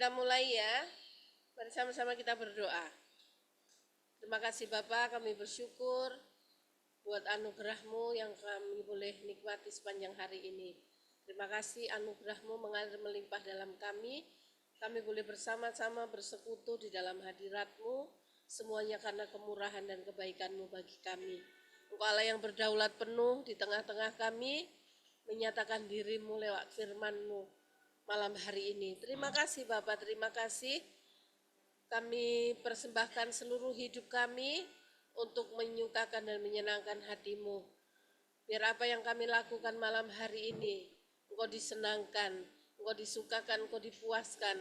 Kita mulai ya. Mari sama-sama kita berdoa. Terima kasih Bapa, kami bersyukur buat anugerah-Mu yang kami boleh nikmati sepanjang hari ini. Terima kasih anugerah-Mu mengalir melimpah dalam kami. Kami boleh bersama-sama bersekutu di dalam hadirat-Mu, semuanya karena kemurahan dan kebaikan-Mu bagi kami. Engkau Allah yang berdaulat penuh di tengah-tengah kami, menyatakan diri-Mu lewat firman-Mu malam hari ini. Terima kasih Bapak, terima kasih. Kami persembahkan seluruh hidup kami untuk menyukakan dan menyenangkan hati-Mu. Biar apa yang kami lakukan malam hari ini, Engkau disenangkan, Engkau disukakan, Engkau dipuaskan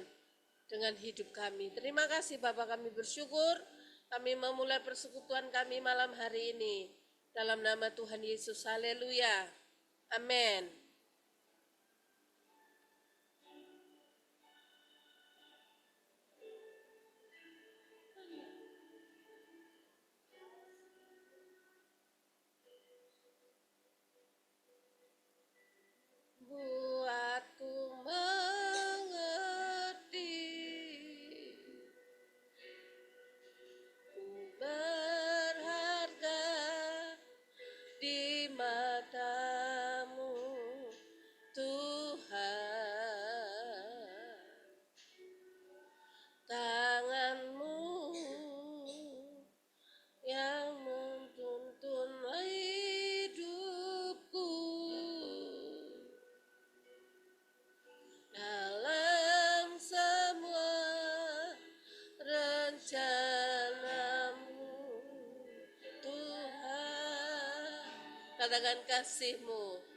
dengan hidup kami. Terima kasih Bapak, kami bersyukur. Kami memulai persekutuan kami malam hari ini. Dalam nama Tuhan Yesus, haleluya. Amin. Buatku mengerti, ku berharga di mata-Mu, Tuhan. Tangan-Mu yang menuntun hidupku, dalam semua rencana-Mu, Tuhan. Katakan kasih-Mu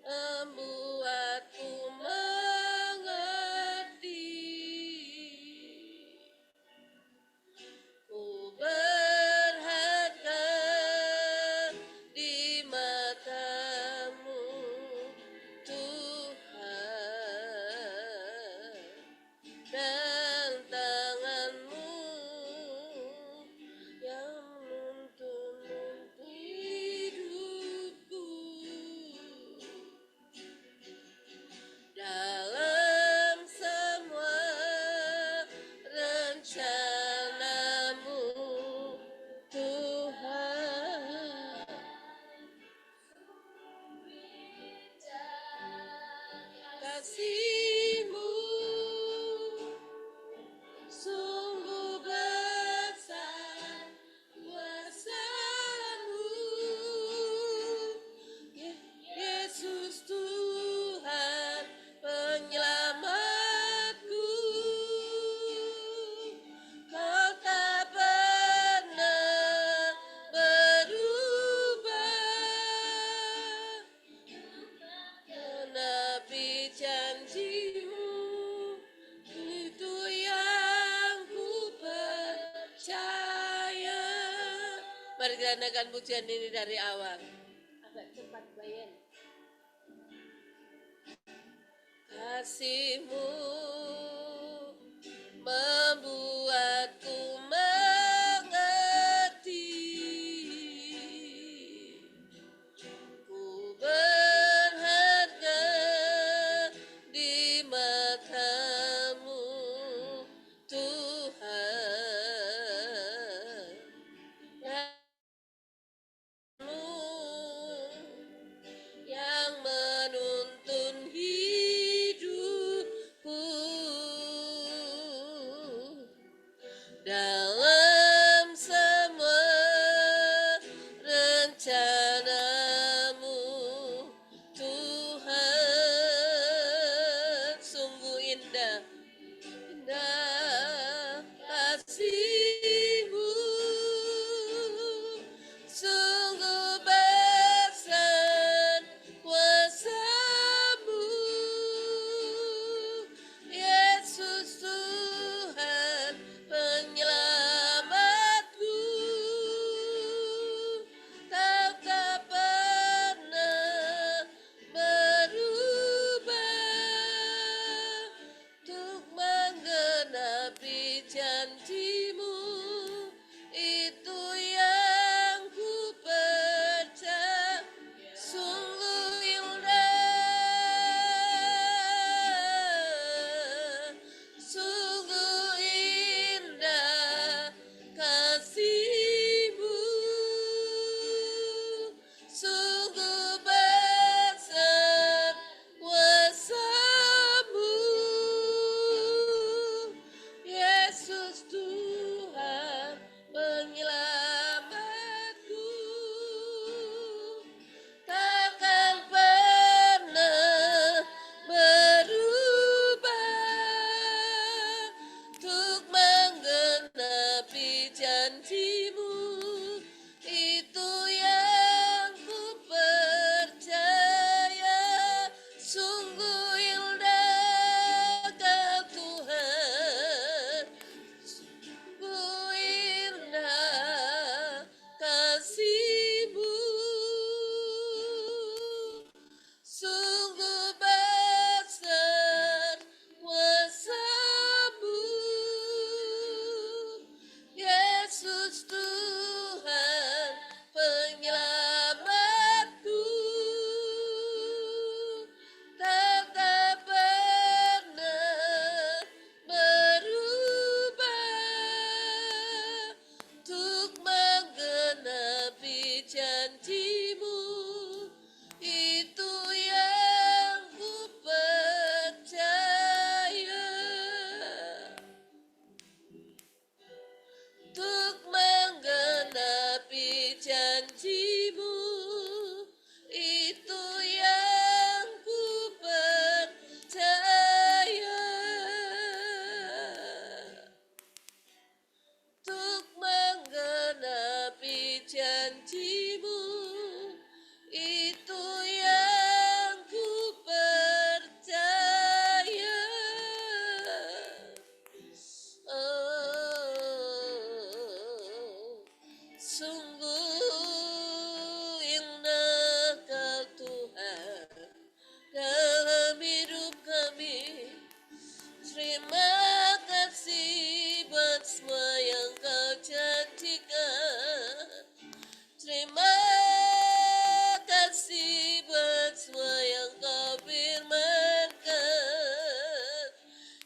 membuatku mengerti, ku berharga di mata-Mu, Tuhan. Dan tangan-Mu yang menuntun hidupku, dalam semua rencana-Mu, Tuhan. Kasih-Mu sungguh besar, kuasa-Mu, Yesus Tuhan penyelamatku. Kau tak pernah berubah, menepi janji-Mu, itu yang ku percaya. Mari kita naikkan pujian ini dari awal. Agak cepat Bayan. Kasih-Mu membuatku mengerti, ku berharga di mata-Mu, Tuhan. Yang menuntun hidupku, janjimu, itu yang ku percaya. Untuk menggenapi janjimu, itu yang ku percaya. Untuk menggenapi janjimu, itu yang ku percaya. Oh, sungguh indah Kau Tuhan dalam hidup kami. Terima kasih buat semua yang Kau janjikan. Terima kasih buat semua yang Kau firmankan.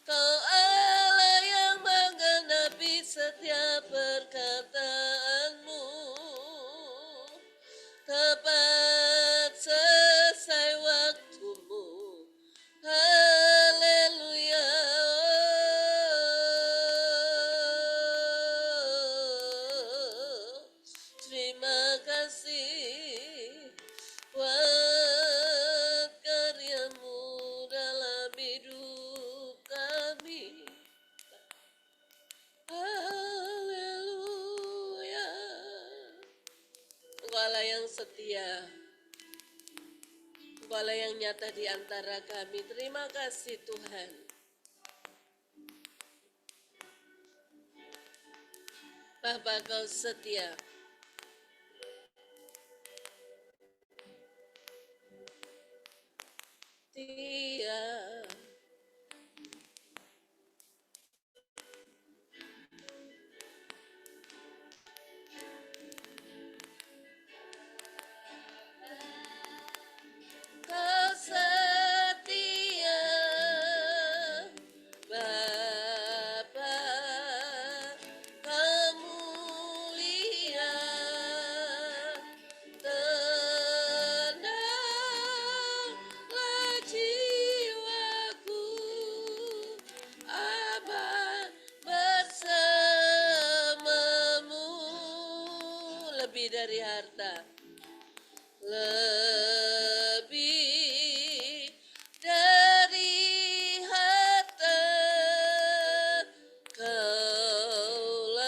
Kau Allah yang menggenapi setiap perkataan-Mu. Tepat selesai waktu-Mu. Haleluya. Terima kasih buat karya-Mu dalam hidup kami. Haleluya. Engkau Allah yang setia, Engkau Allah yang nyata di antara kami. Terima kasih Tuhan. Bapa, Kau setia. Setia. Kau setia, Bapa, Kau mulia, tenanglah jiwaku, Abah bersamamu. Lebih dari harta, lebih dari harta, Kaulah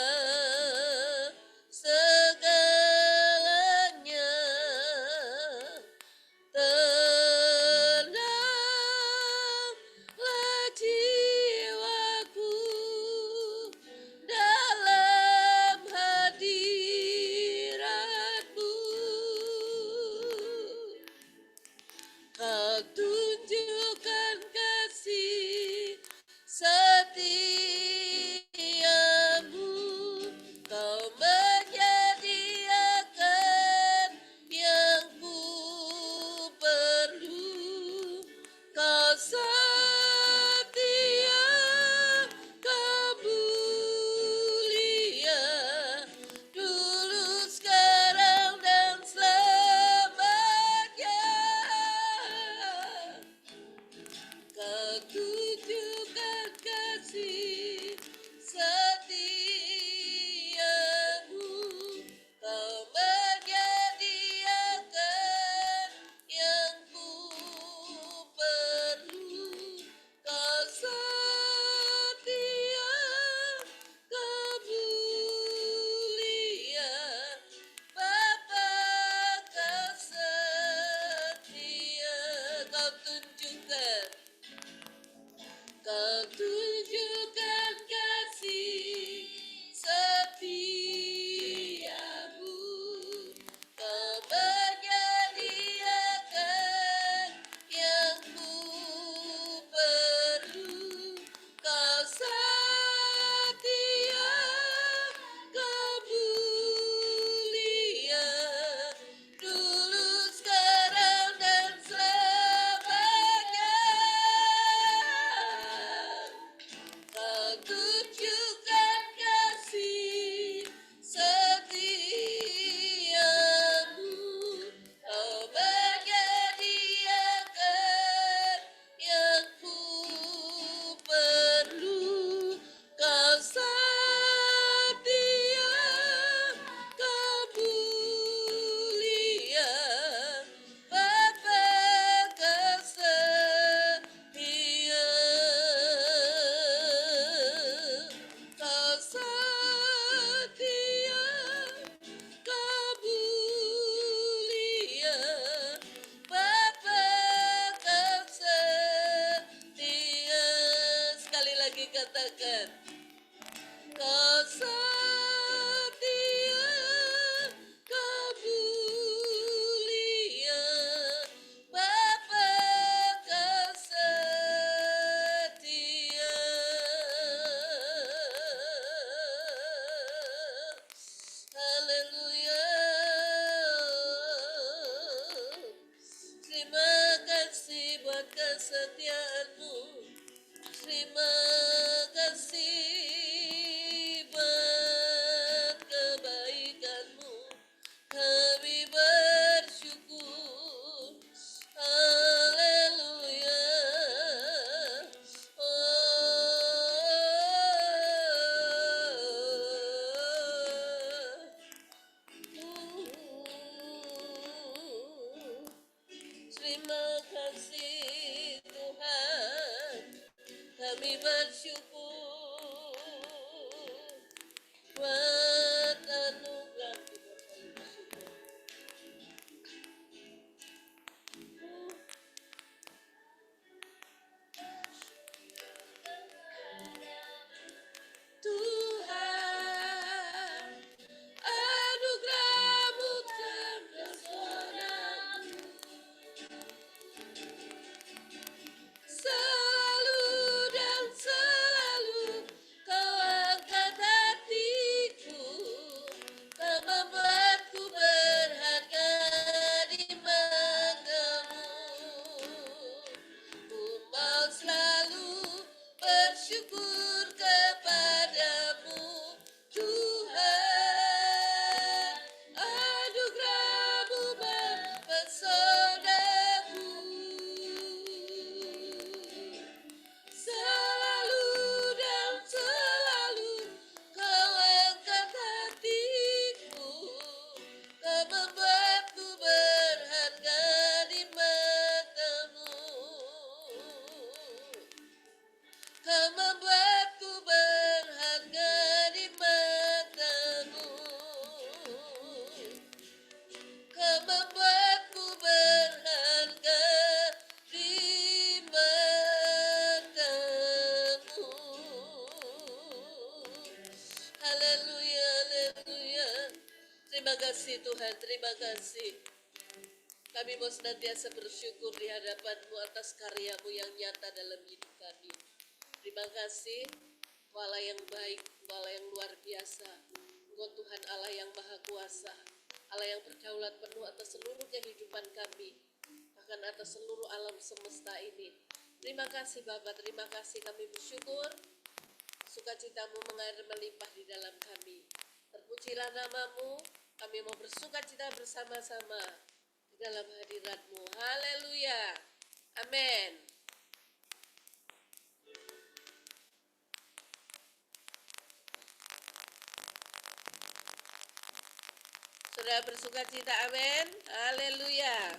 segalanya. Tenanglah jiwaku dalam hadirat-Mu. kesetiaan-Mu. Terima kasih buat kebaikan-Mu. Kami bersyukur. Haleluya. Terima kasih Tuhan, kami bersyukur buat anugerah. Tuhan, anugerah-Mu terpesona, selalu dan selalu Kau angkat hatiku, Kau membuatku berharga di matamu. Ku mau selalu bersyukur kepadamu, Tuhan. Anugerah-Mu mempesonaku, selalu dan selalu Kau angkat hatiku, Kau membuatku berharga di matamu. Kau membuatku berharga di matamu. Kau membuatku berharga di matamu. Haleluya, haleluya. Terima kasih Tuhan, terima kasih. Kami mau senantiasa bersyukur di hadapan-Mu atas karya-Mu yang nyata dalam hidup kami. Terima kasih, Engkau Allah yang baik, Engkau Allah yang luar biasa. Engkau Tuhan Allah yang maha kuasa, Allah yang berdaulat penuh atas seluruh kehidupan kami, bahkan atas seluruh alam semesta ini. Terima kasih Bapa, terima kasih, kami bersyukur. Sukacita-Mu mengalir melimpah di dalam kami. Terpujilah nama-Mu, kami mau bersukacita bersama-sama di dalam hadirat-Mu. Haleluya. Amin. Sudah bersukacita, amin. Haleluya.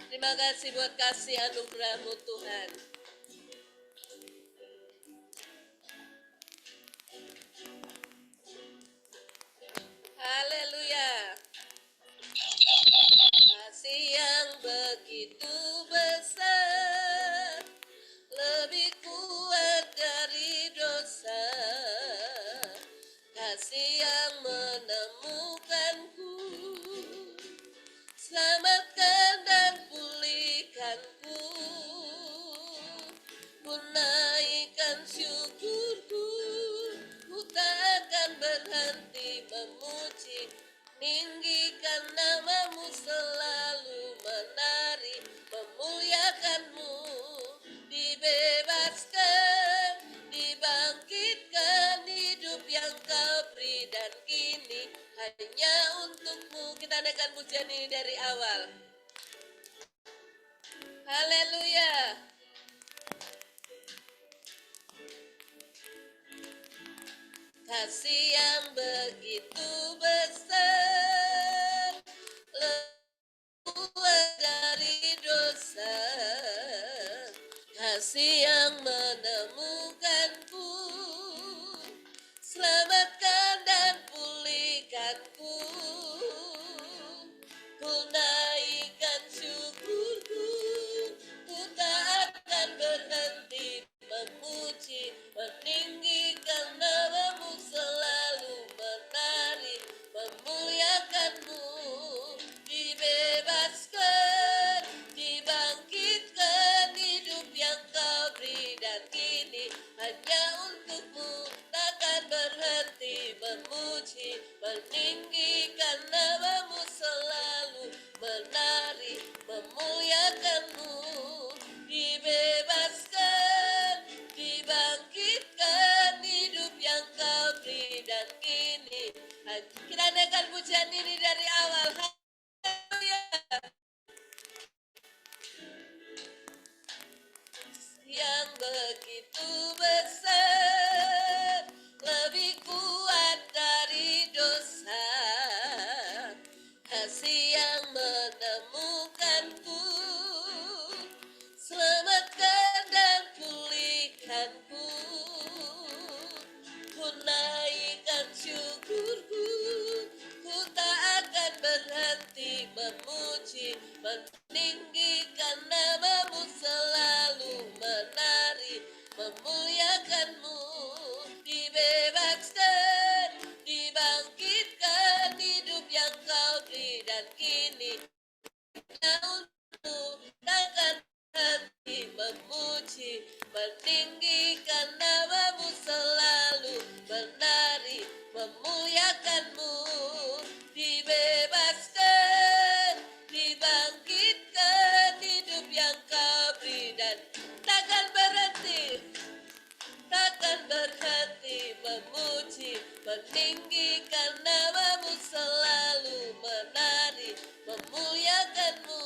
Terima kasih buat kasih anugerah-Mu Tuhan. Haleluya. Kasih yang begitu besar, lebih kuat dari dosa. Kasih yang menemukanku, selamatkan dan pulihkanku. Ku naikkan syukurku, ku tak akan berhenti memuji, meninggikan nama-Mu, selalu menari, memuliakan-Mu. Dibebaskan, dibangkitkan, hidup yang Kau beri dan kini hanya untuk-Mu. Kita naikkan pujian ini dari awal. Haleluya. Kasih yang begitu besar, lebih kuat dari dosa. Kasih yang menemukanku, selamatkan dan pulihkanku. Ku naikkan syukurku, ku tak akan berhenti memuji, meninggikan nama-Mu, selalu menari, memuliakan-Mu. Dibebaskan, dibangkitkan, hidup yang Kau beri dan kini hanya untuk-Mu, takkan berhenti berhenti memuji, meninggikan namamu selalu, menari, memuliakanmu, dibebaskan, dibangkitkan, hidup yang kau beri dan kini. Kita naikkan pujian ini dari awal. Haleluya. Yang begitu besar, lebih kuat dari dosa, kasih yang menemukanku, selamatkan dan pulihkanku, ku naikkan syukurku, ku tak akan berhenti memuji, meninggikan namamu selalu, menari, memuliakanmu, dibebaskan, dibangkitkan, hidup yang kau beri dan kini untuk takkan henti memuji, meninggikan namamu selalu, menari, memuliakanmu, dibebaskan, dibangkitkan, hidup yang kau beri dan takkan berhenti, takkan berhenti memuji, meninggikan namamu selalu, menari, memuliakanmu,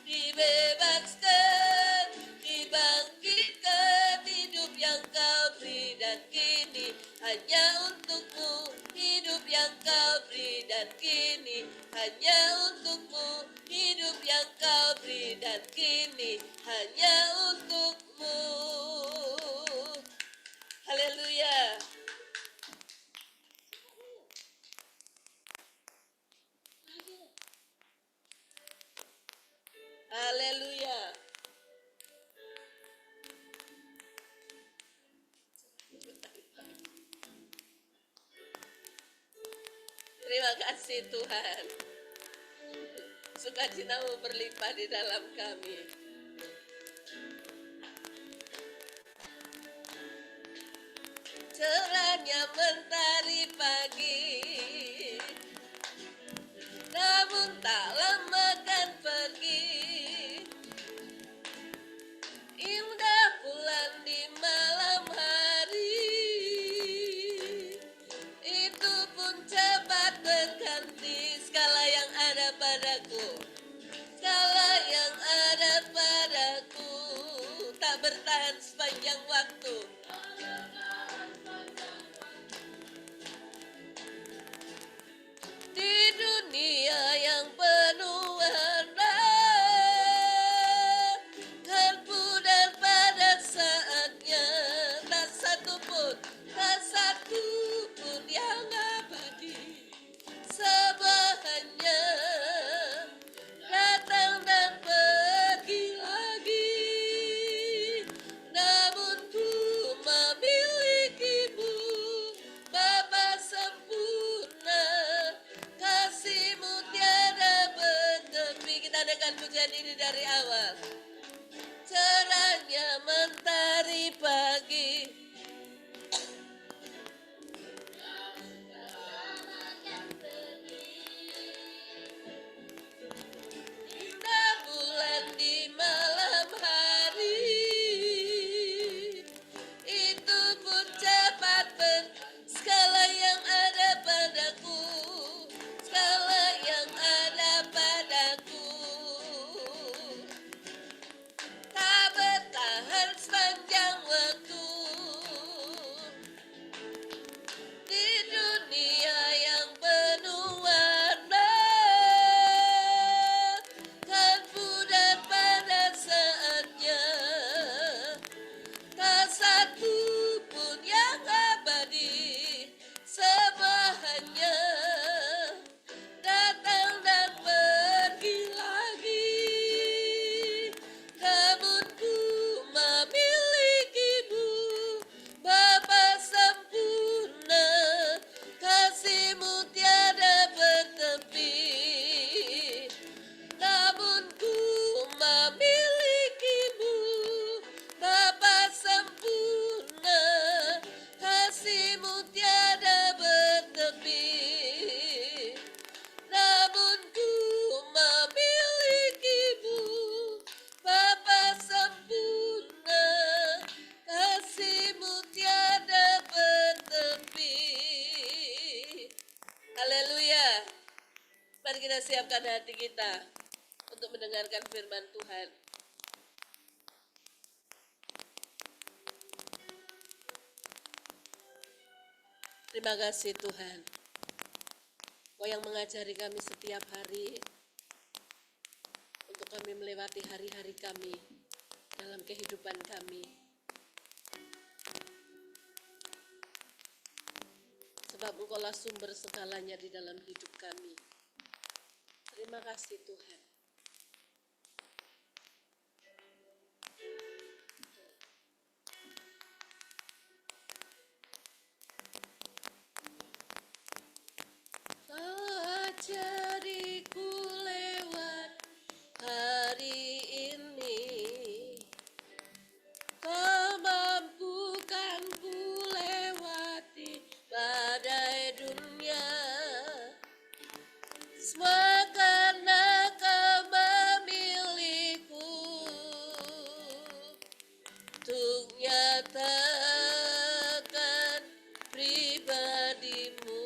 dibebaskan, dibangkitkan, hidup yang kau beri dan kini hanya untukmu, hidup yang kau beri dan kini hanya untukmu, hidup yang kau beri dan kini hanya untukmu. Haleluya. Haleluya. Terima kasih Tuhan. Sukacitamu berlimpah di dalam kami. Cerahnya mentari pagi, namun tak lama kan pergi. Indah bulan di malam hari, itu pun cepat berganti. Segala yang ada padaku, segala yang ada padaku, tak bertahan sepanjang waktu. Di dunia yang penuh warna, kan pudar pada saatnya, tak satu pun yang abadi. Semuanya datang dan pergi lagi, namun ku memilikimu, Bapa sempurna, kasih-Mu tiada bertepi. Kita dengarkan pujian ini dari awal. Cerahnya mentari pagi, indah bulan di malam hari, itu pun cepat segala yang ada padaku, segala yang ada padaku, tak bertahan sepanjang waktu. kita siapkan hati kita untuk mendengarkan firman Tuhan. Terima kasih Tuhan, Kau yang mengajari kami setiap hari untuk kami melewati hari-hari kami dalam kehidupan kami. Sebab Engkaulah sumber segalanya di dalam hidup kami. Terima kasih Tuhan. Kau ajariku lewat hari ini, Kau mampukan ku lewati badai dunia. Semua karena Kau memilihku untuk nyatakan pribadimu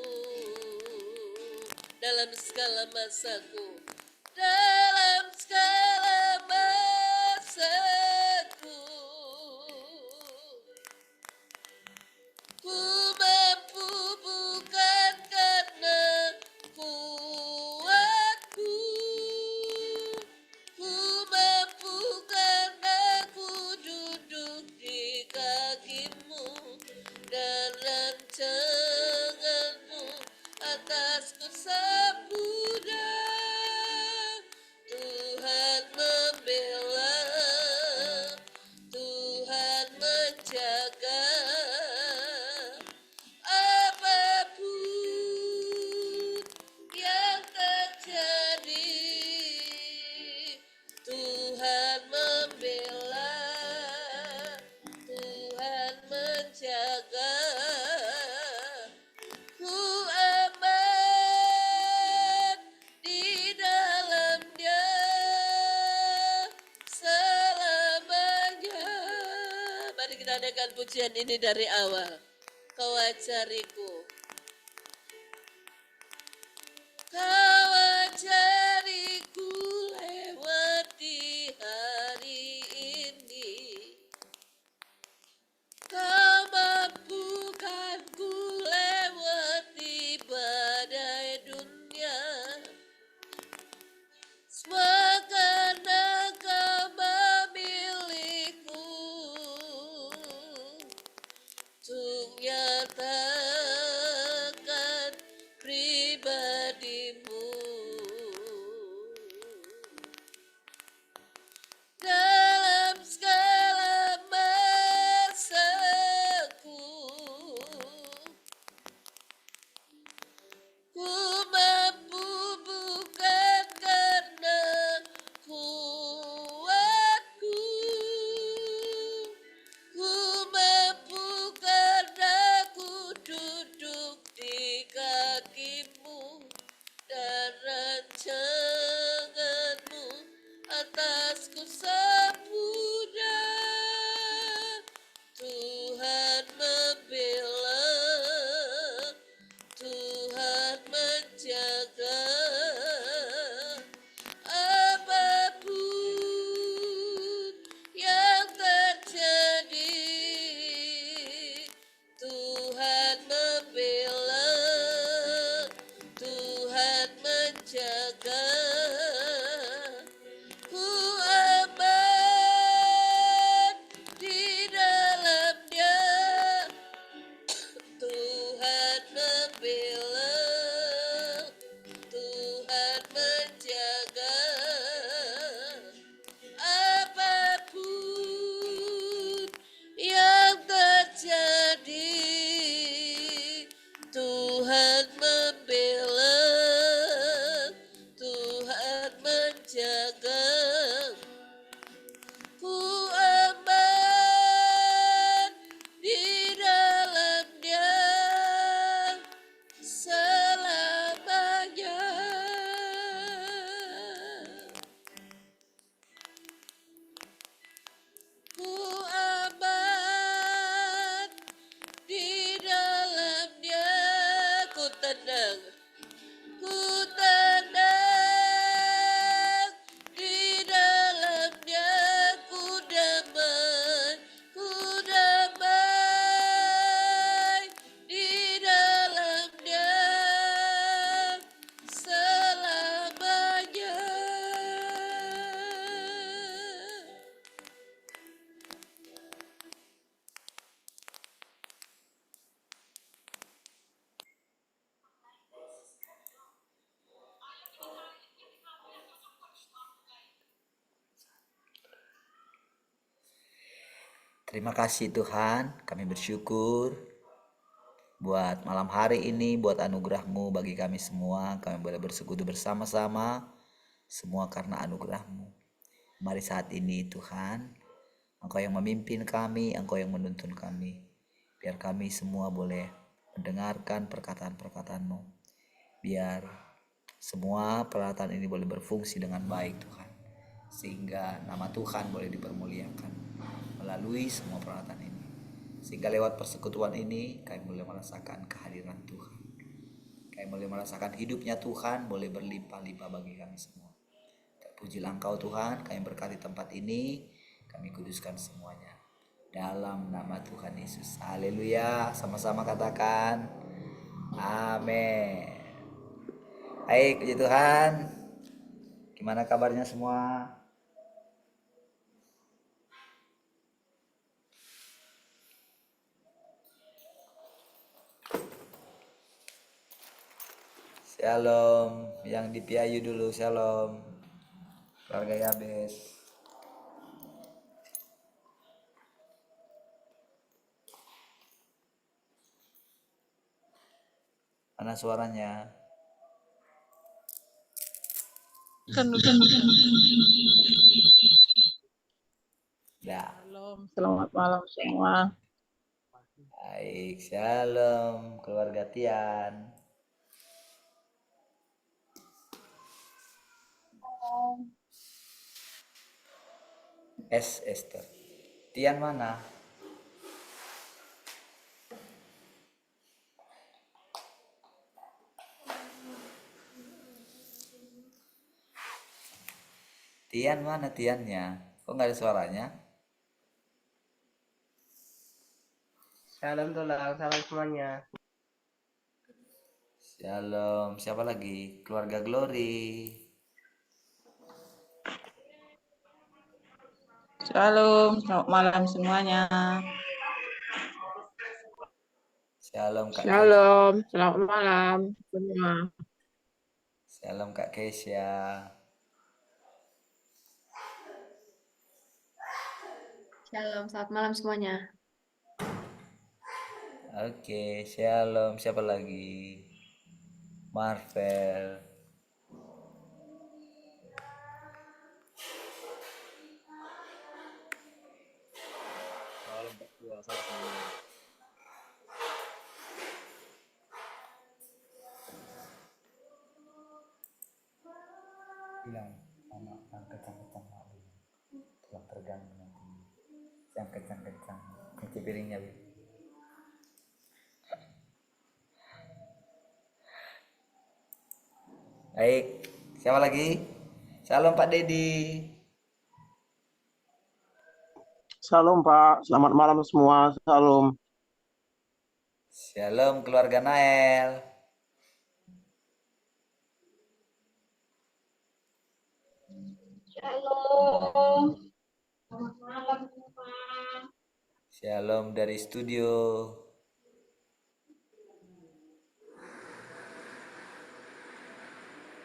dalam segala masaku, dalam segala masaku. Ku mampu bukan karena kuatku, ku mampu karena ku duduk di kakimu dan rancanganmu atasku semudah. Tuhan membela, Tuhan menjaga. Apapun yang terjadi, Tuhan membela, Tuhan menjaga. Ku aman di dalam-Nya selamanya. Mari kita naikkan pujian ini dari awal. Kau ajariku, Kau ajariku lewati hari ini, Kau mampukan ku lewati badai dunia. Semua karena Kau memilihku untuk nyatakan pribadimu dalam segala masaku. Ku mampu bukan karena kuatku, ku mampu karena ku duduk di kakimu dan rancanganmu atasku semudah. Tuhan membela, Tuhan menjaga. Apapun yang terjadi, Tuhan membela, Tuhan menjaga. Ku aman di dalam-Nya, Tuhan membela, Tuhan menjaga. Apapun yang terjadi, Tuhan membela, Tuhan menjaga. Ku aman di dalam-Nya selamanya. Ku aman di dalam-Nya. Ku tenang, ku tenang Terima kasih Tuhan, kami bersyukur buat malam hari ini, buat anugerah-Mu bagi kami semua. Kami boleh bersekutu bersama-sama, semua karena anugerah-Mu. Mari saat ini Tuhan, Engkau yang memimpin kami, Engkau yang menuntun kami. Biar kami semua boleh mendengarkan perkataan-perkataan-Mu. Biar semua peralatan ini boleh berfungsi dengan baik Tuhan. Sehingga nama Tuhan boleh dipermuliakan melalui semua peralatan ini. Sehingga lewat persekutuan ini kami boleh merasakan kehadiran Tuhan. Kami boleh merasakan hidupnya Tuhan boleh berlimpah-limpah bagi kami semua. Terpujilah Engkau Tuhan, kami berkati tempat ini, kami kuduskan semuanya. Dalam nama Tuhan Yesus. Haleluya. Sama-sama katakan amin. Baik, puji Tuhan. Gimana kabarnya semua? Shalom. Yang di Piayu dulu, shalom. Keluarga Yabes. Mana suaranya? Ya. Selamat malam semua. Baik, shalom keluarga Tian. Esther. Tian mana? Tian mana Tiannya? Kok nggak ada suaranya? Salam tulang, salam semuanya. Shalom. Siapa lagi? Keluarga Glory. Shalom, selamat malam semuanya. Shalom Kak Keisha. Shalom, selamat malam semua. Shalom Kak Keisha. Shalom, selamat malam semuanya. Oke, shalom. Siapa lagi? Marvel. Bilang sama yang kencang-kencang malu. Tulang terganggu nanti. Yang kencang-kencang. Cuci piringnya, Bi. Baik. Siapa lagi? Shalom Pak Dedi. Salam Pak, selamat malam semua. Salam. Shalom keluarga Nael. Shalom. Selamat malam semua. Shalom dari studio.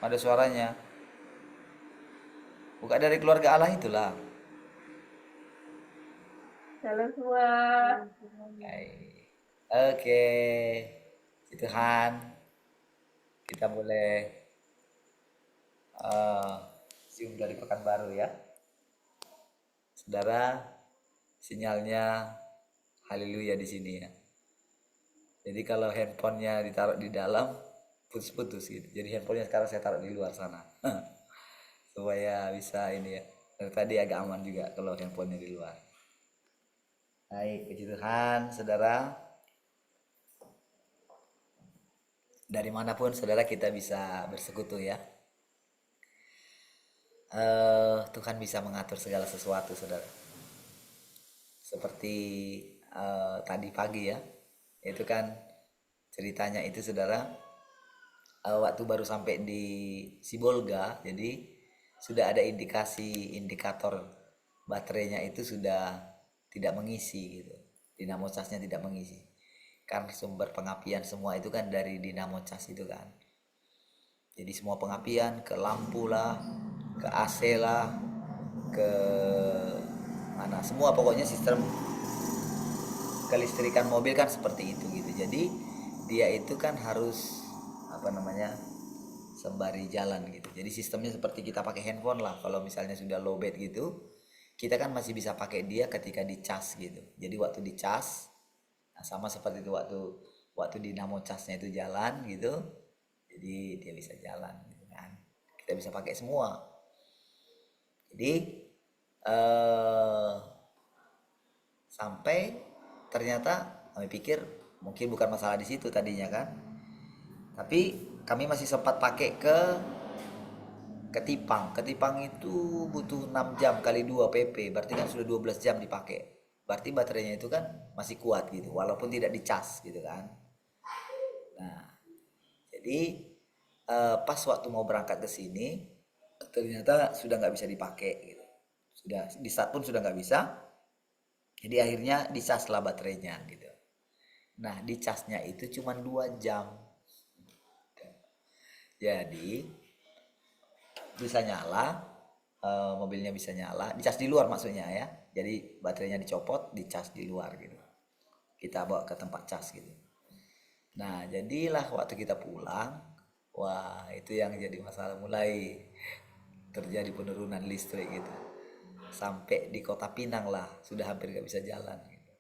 Ada suaranya. Bukan dari keluarga Allah itulah. Shalom semua. Baik. Oke. Puji Tuhan. Kita boleh Zoom dari Pekanbaru ya. Saudara, sinyalnya haleluya di sini ya. Jadi kalau handphonenya ditaruh di dalam, putus-putus gitu. Jadi handphonenya sekarang saya taruh di luar sana. Supaya bisa ini ya. Dari tadi agak aman juga kalau handphonenya di luar. Baik, puji Tuhan, saudara. Dari manapun saudara kita bisa bersekutu ya. Tuhan bisa mengatur segala sesuatu saudara. Seperti tadi pagi ya. Itu kan ceritanya itu saudara. Waktu baru sampai di Sibolga, jadi sudah ada indikator baterainya itu sudah tidak mengisi gitu. Dinamo casnya tidak mengisi. Kan sumber pengapian semua itu kan dari dinamo cas itu kan. Jadi semua pengapian ke lampu lah, ke AC lah, ke mana semua pokoknya sistem kelistrikan mobil kan seperti itu gitu. Jadi dia itu kan harus apa namanya, sembari jalan gitu. Jadi sistemnya seperti kita pakai handphone lah. Kalau misalnya sudah lowbat gitu, kita kan masih bisa pakai dia ketika dicas gitu. Jadi waktu dicas, nah sama seperti itu waktu dinamo casnya itu jalan gitu. Jadi dia bisa jalan gitu kan. Kita bisa pakai semua. Jadi sampai ternyata kami pikir mungkin bukan masalah di situ tadinya kan, tapi kami masih sempat pakai ke Ketipang. Ketipang itu butuh 6 jam kali 2 PP, berarti kan sudah 12 jam dipakai. Berarti baterainya itu kan masih kuat gitu, walaupun tidak dicas gitu kan. Nah, jadi pas waktu mau berangkat ke sini, ternyata sudah nggak bisa dipakai gitu. Sudah di start pun sudah nggak bisa. Jadi akhirnya dicas lah baterainya gitu. Nah, dicasnya itu cuma 2 jam. Jadi bisa nyala, mobilnya bisa nyala, dicas di luar maksudnya ya. Jadi baterainya dicopot, dicas di luar gitu. Kita bawa ke tempat cas gitu. Nah, jadilah waktu kita pulang, wah itu yang jadi masalah, mulai terjadi penurunan listrik gitu. Sampai di Kota Pinang lah, sudah hampir nggak bisa jalan gitu.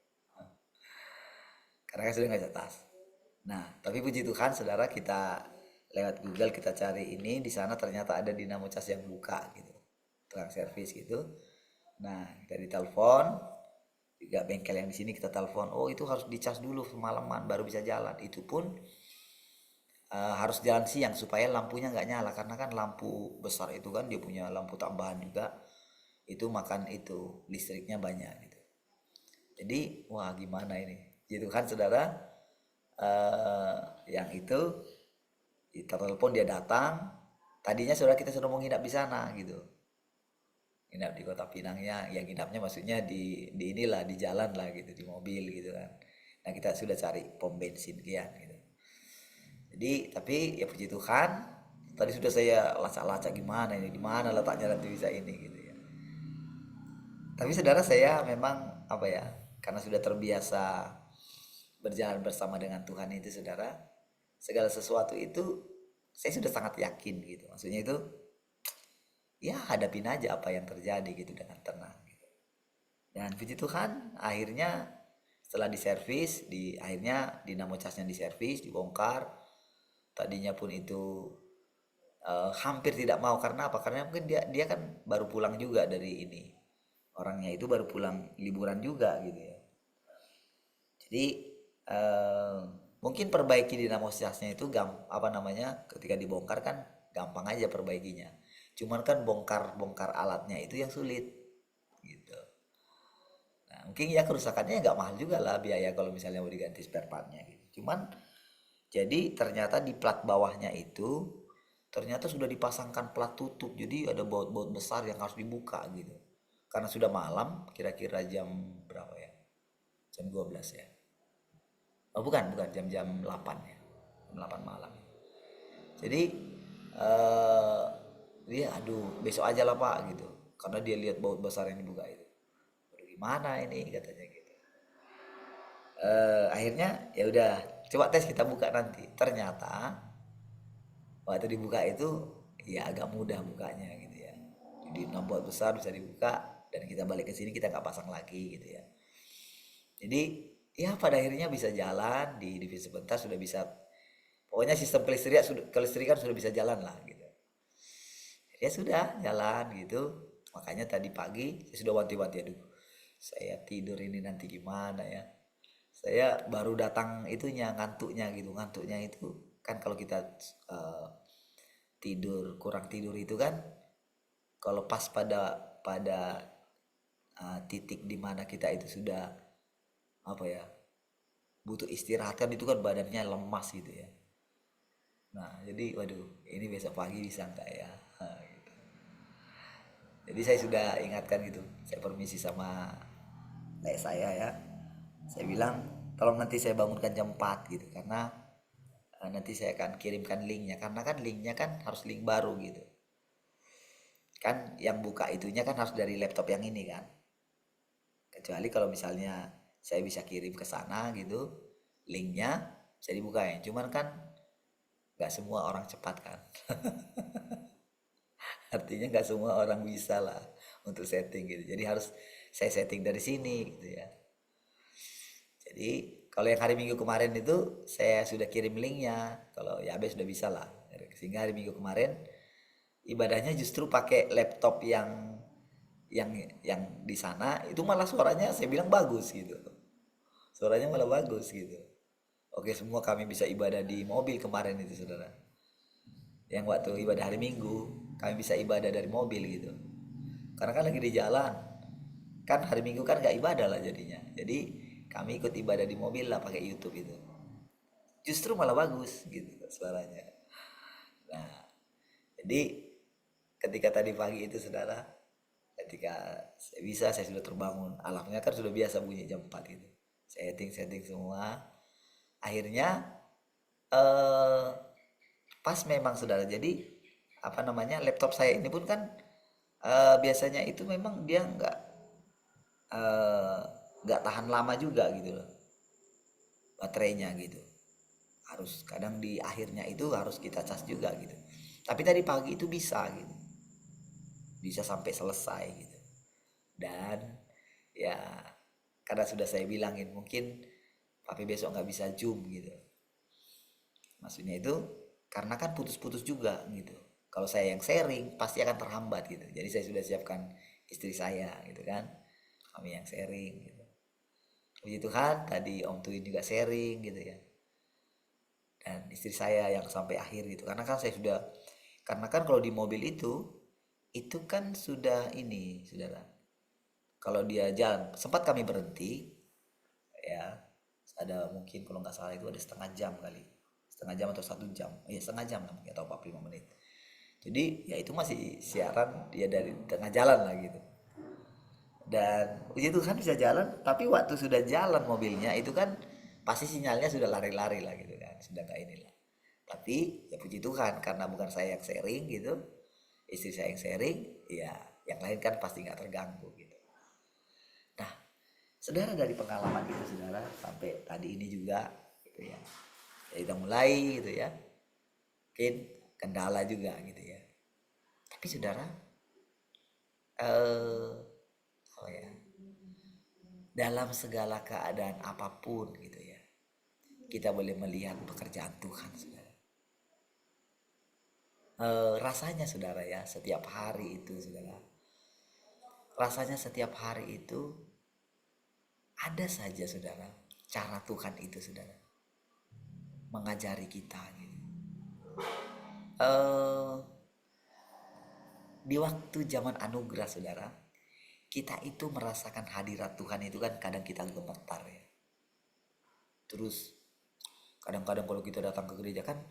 Karena kan sudah nggak bisa tas. Nah, tapi puji Tuhan saudara, kita lewat Google kita cari ini, di sana ternyata ada dinamo cas yang buka gitu, tukang servis gitu. Nah, kita ditelepon, juga bengkel yang di sini kita telepon, oh itu harus dicas dulu semalaman baru bisa jalan. Itu pun harus jalan siang supaya lampunya nggak nyala, karena kan lampu besar itu kan dia punya lampu tambahan juga, itu makan itu listriknya banyak gitu. Jadi wah gimana ini, gitu kan saudara. Yang itu kita telepon, dia datang. Tadinya saudara kita sudah mau nginap di sana gitu, nginap di Kota Pinangnya, ya nginapnya maksudnya di inilah, di jalan lah gitu, di mobil gitu kan. Nah kita sudah cari pom bensin kian gitu. Jadi tapi ya puji Tuhan, tadi sudah saya lacak-lacak gimana ini, di mana letaknya nanti bisa ini gitu ya. Tapi saudara, saya memang apa ya, karena sudah terbiasa berjalan bersama dengan Tuhan itu saudara, segala sesuatu itu saya sudah sangat yakin gitu. Maksudnya itu ya hadapin aja apa yang terjadi gitu dengan tenang gitu. Dan puji Tuhan akhirnya setelah diservis, akhirnya dinamo casnya diservis, dibongkar. Tadinya pun itu hampir tidak mau, karena apa? Karena mungkin dia kan baru pulang juga dari ini, orangnya itu baru pulang liburan juga gitu ya. Jadi mungkin perbaiki dinamo casnya itu apa namanya, ketika dibongkar kan gampang aja perbaikinya. Cuman kan bongkar alatnya itu yang sulit gitu. Nah, mungkin ya kerusakannya nggak mahal juga lah biaya kalau misalnya mau diganti spare partnya gitu. Cuman jadi ternyata di plat bawahnya itu ternyata sudah dipasangkan plat tutup. Jadi ada baut-baut besar yang harus dibuka gitu. Karena sudah malam, kira-kira jam berapa ya? Jam 12 ya. Oh bukan, jam 8 ya. Jam 8 malam. Jadi dia aduh besok aja lah Pak gitu, karena dia lihat baut besar yang dibuka itu. Aduh gimana ini katanya gitu. Akhirnya ya udah coba tes, kita buka nanti. Ternyata waktu dibuka itu ya agak mudah bukanya gitu ya. Jadi 6 baut besar bisa dibuka, dan kita balik ke sini kita nggak pasang lagi gitu ya. Jadi ya pada akhirnya bisa jalan di divisi sebentar, sudah bisa, pokoknya sistem kelistrikan sudah bisa jalan lah gitu. Ya sudah jalan gitu. Makanya tadi pagi saya sudah wanti-wanti, aduh saya tidur ini nanti gimana ya. Saya baru datang itunya, ngantuknya gitu. Ngantuknya itu kan kalau kita tidur, kurang tidur itu kan, kalau pas pada titik dimana kita itu sudah apa ya, butuh istirahat kan, itu kan badannya lemas gitu ya. Nah jadi waduh ini besok pagi bisa nggak ya. Gitu. Jadi saya sudah ingatkan gitu, saya permisi sama kayak saya ya, saya bilang tolong nanti saya bangunkan jam 4 gitu, karena nanti saya akan kirimkan linknya, karena kan linknya kan harus link baru gitu kan, yang buka itunya kan harus dari laptop yang ini kan, kecuali kalau misalnya saya bisa kirim ke sana gitu, linknya bisa dibukain. Cuman kan nggak semua orang cepat kan. Artinya nggak semua orang bisa lah untuk setting gitu. Jadi harus saya setting dari sini gitu ya. Jadi kalau yang hari Minggu kemarin itu saya sudah kirim linknya. Kalau ya Abe sudah bisa lah. Sehingga hari Minggu kemarin ibadahnya justru pakai laptop yang yang di sana itu malah suaranya saya bilang bagus gitu. Suaranya malah bagus gitu. Oke, semua kami bisa ibadah di mobil kemarin itu saudara. Yang waktu ibadah hari Minggu kami bisa ibadah dari mobil gitu. Karena kan lagi di jalan. Kan hari Minggu kan gak ibadah lah jadinya. Jadi kami ikut ibadah di mobil lah pakai YouTube itu. Justru malah bagus gitu suaranya. Nah, jadi ketika tadi pagi itu saudara, ketika saya bisa, saya sudah terbangun. Alarmnya kan sudah biasa bunyi jam 4 gitu. Setting semua. Akhirnya pas memang saudara. Jadi apa namanya, laptop saya ini pun kan biasanya itu memang dia nggak tahan lama juga gitu loh baterainya gitu. Harus kadang di akhirnya itu harus kita cas juga gitu. Tapi tadi pagi itu bisa gitu, bisa sampai selesai gitu. Dan ya karena sudah saya bilangin mungkin tapi besok nggak bisa zoom gitu. Maksudnya itu karena kan putus-putus juga gitu. Kalau saya yang sharing pasti akan terhambat gitu. Jadi saya sudah siapkan istri saya gitu kan, kami yang sharing gitu. Puji Tuhan tadi Om Tuin juga sharing gitu ya. Dan istri saya yang sampai akhir gitu. Karena kan karena kan kalau di mobil itu kan sudah ini saudara. Kalau dia jalan, sempat kami berhenti ya. Ada mungkin kalau nggak salah itu ada setengah jam kali. Setengah jam atau 1 jam. Ya setengah jam lah mungkin atau 45 menit. Jadi ya itu masih siaran dia dari tengah jalan lah gitu. Dan puji Tuhan bisa jalan, tapi waktu sudah jalan mobilnya itu kan pasti sinyalnya sudah lari-lari lah gitu kan, sudah kayak inilah. Tapi ya puji Tuhan karena bukan saya yang sharing gitu, istri saya yang sharing, ya yang lain kan pasti nggak terganggu gitu. Nah, saudara dari pengalaman itu saudara sampai tadi ini juga gitu ya, kita mulai gitu ya, mungkin kendala juga gitu ya. Tapi saudara, oh ya, dalam segala keadaan apapun gitu ya, kita boleh melihat pekerjaan Tuhan saudara. Rasanya saudara ya, setiap hari itu saudara, rasanya setiap hari itu ada saja saudara cara Tuhan itu saudara mengajari kita gitu. Di waktu zaman anugerah saudara, kita itu merasakan hadirat Tuhan itu kan kadang kita gemetar ya. Terus kadang-kadang kalau kita datang ke gereja kan,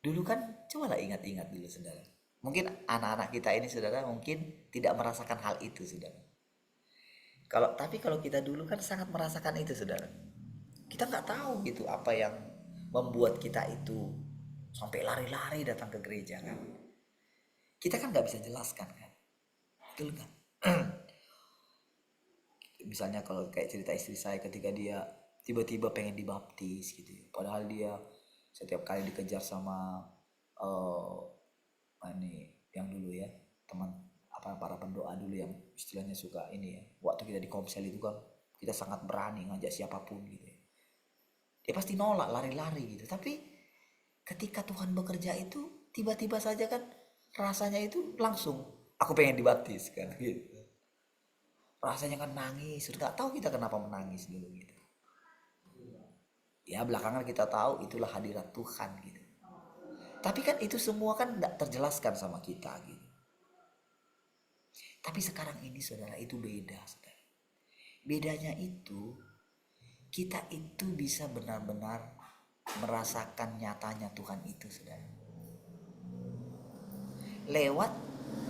dulu kan cobalah ingat-ingat dulu saudara. Mungkin anak-anak kita ini saudara mungkin tidak merasakan hal itu saudara. Tapi kalau kita dulu kan sangat merasakan itu saudara. Kita nggak tahu gitu apa yang membuat kita itu sampai lari-lari datang ke gereja kan. Kita kan nggak bisa jelaskan kan, betul nggak? Misalnya kalau kayak cerita istri saya ketika dia tiba-tiba pengen dibaptis gitu ya. Padahal dia setiap kali dikejar sama ini yang dulu ya, teman para pendoa dulu yang istilahnya suka ini ya. Waktu kita di komsel itu kan kita sangat berani ngajak siapapun gitu ya. Dia pasti nolak, lari-lari gitu. Tapi ketika Tuhan bekerja itu tiba-tiba saja kan rasanya itu langsung aku pengen dibaptis kan gitu. Rasanya kan nangis, nggak tahu kita kenapa menangis dulu gitu. Ya belakangan kita tahu itulah hadirat Tuhan gitu. Tapi kan itu semua kan nggak terjelaskan sama kita gitu. Tapi sekarang ini saudara itu beda saudara. Bedanya itu kita itu bisa benar-benar merasakan nyatanya Tuhan itu saudara. Lewat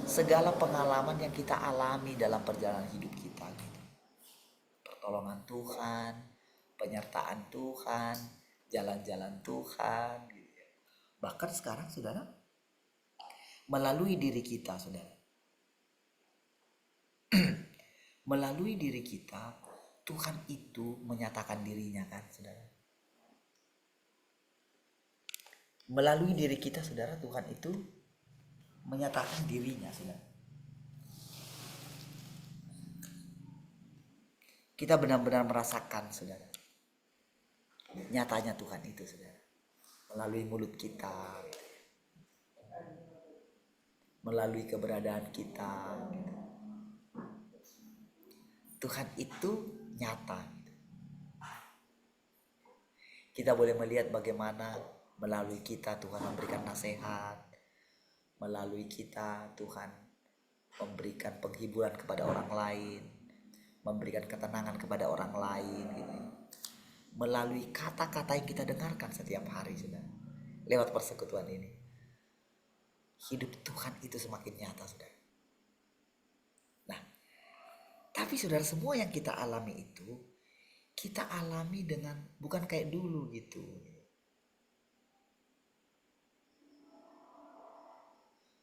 segala pengalaman yang kita alami dalam perjalanan hidup kita gitu. Pertolongan Tuhan, penyertaan Tuhan, jalan-jalan Tuhan gitu. Bahkan sekarang saudara melalui diri kita saudara. Melalui diri kita Tuhan itu menyatakan dirinya kan saudara. Melalui diri kita saudara, Tuhan itu menyatakan dirinya saudara. Kita benar-benar merasakan saudara, nyatanya Tuhan itu saudara. Melalui mulut kita, melalui keberadaan kita, Tuhan itu nyata. Kita boleh melihat bagaimana melalui kita Tuhan memberikan nasihat, melalui kita Tuhan memberikan penghiburan kepada orang lain, memberikan ketenangan kepada orang lain gitu. Melalui kata-kata yang kita dengarkan setiap hari saudara, lewat persekutuan ini, hidup Tuhan itu semakin nyata saudara. Nah, tapi saudara, semua yang kita alami itu kita alami dengan bukan kayak dulu gitu.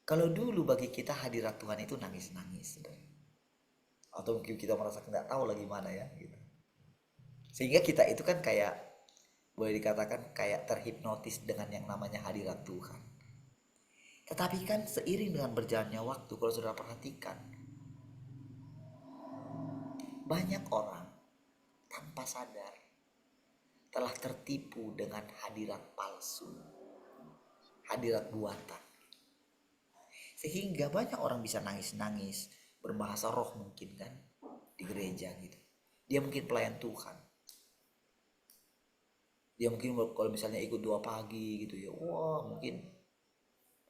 Kalau dulu bagi kita hadirat Tuhan itu nangis-nangis saudara. Atau mungkin kita merasa nggak tahu lagi mana ya gitu. Sehingga kita itu kan kayak boleh dikatakan kayak terhipnotis dengan yang namanya hadirat Tuhan. Tetapi kan seiring dengan berjalannya waktu, kalau saudara perhatikan, banyak orang tanpa sadar telah tertipu dengan hadirat palsu, hadirat buatan. Sehingga banyak orang bisa nangis-nangis, berbahasa roh mungkin kan di gereja gitu. Dia mungkin pelayan Tuhan. Dia mungkin kalau misalnya ikut doa pagi gitu ya, wah mungkin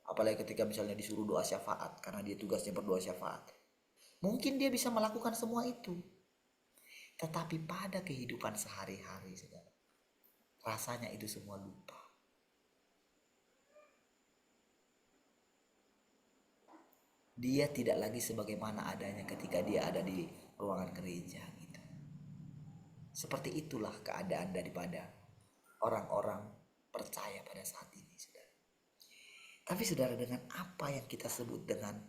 apalagi ketika misalnya disuruh doa syafaat karena dia tugasnya berdoa syafaat. Mungkin dia bisa melakukan semua itu. Tetapi pada kehidupan sehari-hari saudara, rasanya itu semua lupa. Dia tidak lagi sebagaimana adanya ketika dia ada di ruangan gereja gitu. Seperti itulah keadaan daripada orang-orang percaya pada saat ini saudara. Tapi saudara, dengan apa yang kita sebut dengan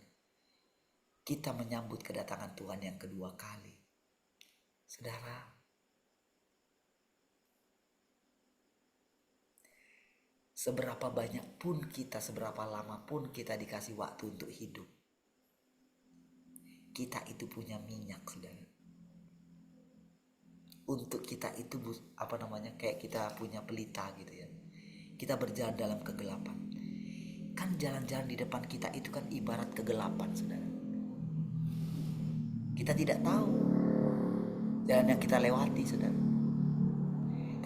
kita menyambut kedatangan Tuhan yang kedua kali, saudara, seberapa banyak pun kita, seberapa lama pun kita dikasih waktu untuk hidup, kita itu punya minyak saudara. Untuk kita itu kayak kita punya pelita gitu ya. Kita berjalan dalam kegelapan. Kan jalan-jalan di depan kita itu kan ibarat kegelapan saudara. Kita tidak tahu jalan yang kita lewati saudara.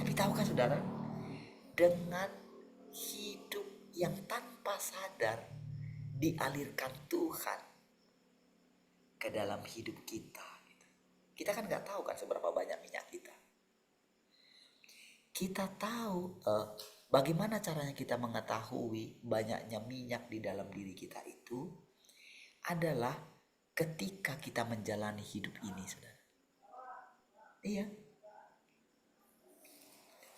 Tapi tahukah saudara, dengan hidup yang tanpa sadar dialirkan Tuhan ke dalam hidup kita. Kita kan nggak tahu kan seberapa banyak minyak kita. Kita tahu bagaimana caranya kita mengetahui banyaknya minyak di dalam diri kita itu adalah ketika kita menjalani hidup ini, saudara. Iya.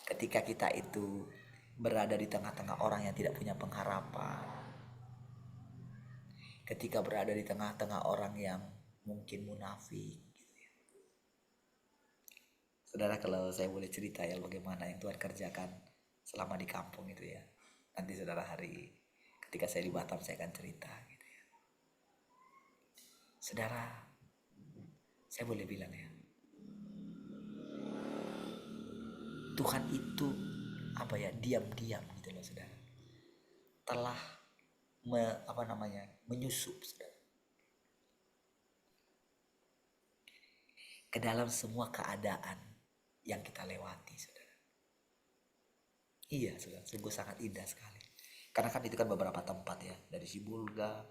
Ketika kita itu berada di tengah-tengah orang yang tidak punya pengharapan. Ketika berada di tengah-tengah orang yang mungkin munafik. Saudara, kalau saya boleh cerita ya bagaimana yang Tuhan kerjakan selama di kampung itu ya. Nanti saudara ketika saya di Batam saya akan cerita gitu ya. Saudara, saya boleh bilang ya, Tuhan itu diam-diam gitu loh saudara. Telah menyusup saudara, ke dalam semua keadaan yang kita lewati saudara. Iya saudara, sungguh sangat indah sekali. Karena kan itu kan beberapa tempat ya, dari Sibulga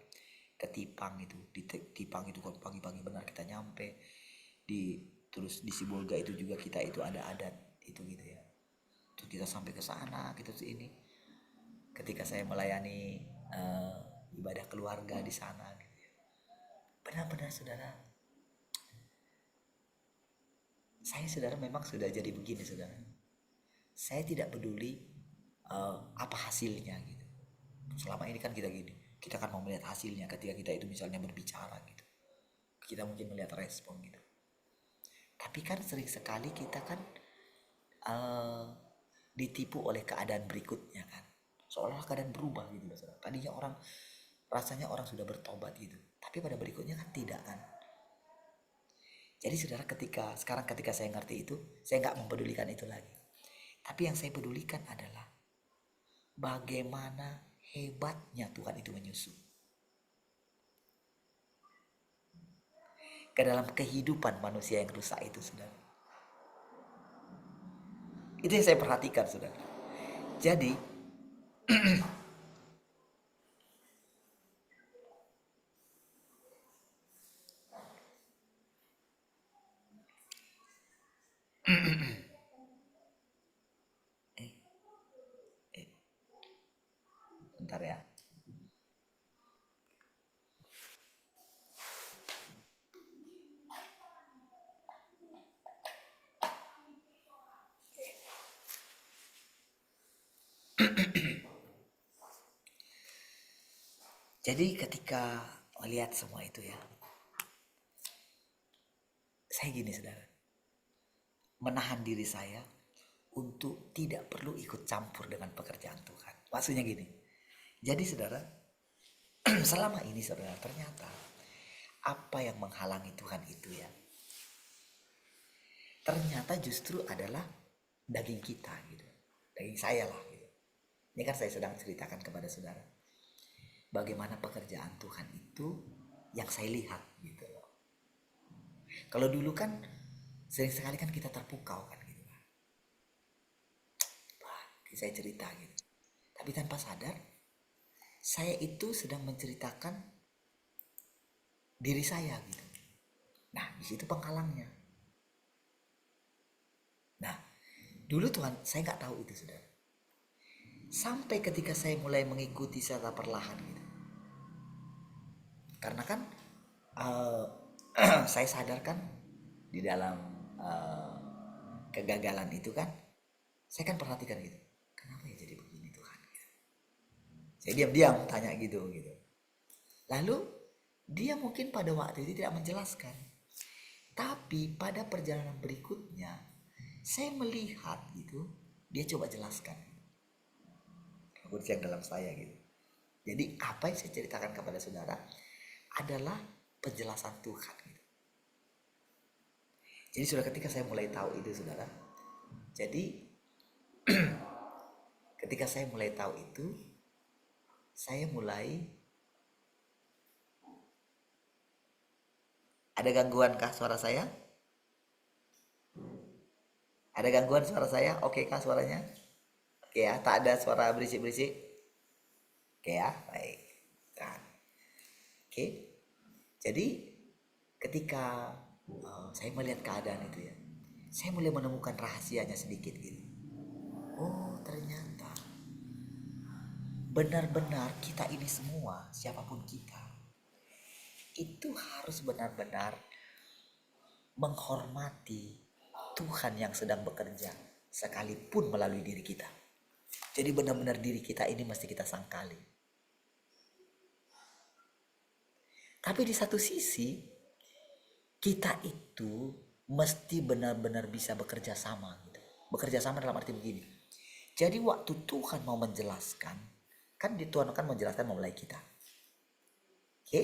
ke Tipang itu. Di Tipang itu kan pagi-pagi benar kita nyampe. Terus di Sibulga itu juga kita itu ada adat itu gitu ya. Terus kita sampai ke sana gitu ini. Ketika saya melayani ibadah keluarga di sana gitu ya. Benar-benar saudara, saya saudara memang sudah jadi begini saudara. Saya tidak peduli apa hasilnya gitu. Selama ini kan kita gini, kita kan mau melihat hasilnya ketika kita itu misalnya berbicara gitu. Kita mungkin melihat respon gitu. Tapi kan sering sekali kita kan ditipu oleh keadaan berikutnya kan. Seolah keadaan berubah gitu loh, saudara. Tadinya orang rasanya orang sudah bertobat gitu, tapi pada berikutnya kan tidak kan. Jadi saudara, ketika saya ngerti itu, saya nggak mempedulikan itu lagi. Tapi yang saya pedulikan adalah bagaimana hebatnya Tuhan itu menyusup ke dalam kehidupan manusia yang rusak itu, saudara. Itu yang saya perhatikan, saudara. Jadi bentar ya. Jadi ketika melihat semua itu ya, saya gini saudara, menahan diri saya untuk tidak perlu ikut campur dengan pekerjaan Tuhan. Maksudnya gini, jadi saudara, selama ini saudara, ternyata apa yang menghalangi Tuhan itu ya, ternyata justru adalah daging kita gitu, daging saya lah gitu. Ini kan saya sedang ceritakan kepada saudara bagaimana pekerjaan Tuhan itu yang saya lihat gitu loh. Kalau dulu kan sering sekali kan kita terpukau kan gitu kan. Wah, saya cerita gitu. Tapi tanpa sadar saya itu sedang menceritakan diri saya gitu. Nah, di situ penghalangnya. Nah, dulu Tuhan saya nggak tahu itu saudara. Sampai ketika saya mulai mengikuti secara perlahan gitu. Karena kan saya sadarkan di dalam kegagalan itu kan, saya kan perhatikan gitu, kenapa ya jadi begini Tuhan gitu. Saya diam-diam tanya gitu. Lalu dia mungkin pada waktu itu tidak menjelaskan, tapi pada perjalanan berikutnya saya melihat gitu, dia coba jelaskan yang dalam saya gitu. Jadi apa yang saya ceritakan kepada saudara adalah penjelasan Tuhan gitu. Jadi sudah ketika saya mulai tahu itu saudara, jadi ketika saya mulai tahu itu, saya mulai ada gangguan kah suara saya? Ada gangguan suara saya? Oke kah suaranya? Oke ya, tak ada suara berisik-berisik. Oke ya, baik. Nah, oke. Jadi ketika saya melihat keadaan itu ya, saya mulai menemukan rahasianya sedikit gitu. Oh, ternyata benar-benar kita ini semua, siapapun kita, itu harus benar-benar menghormati Tuhan yang sedang bekerja sekalipun melalui diri kita. Jadi benar-benar diri kita ini mesti kita sangkali. Tapi di satu sisi kita itu mesti benar-benar bisa bekerja sama gitu. Bekerja sama dalam arti begini. Jadi waktu Tuhan mau menjelaskan, kan Tuhan akan menjelaskan memulai kita. Oke?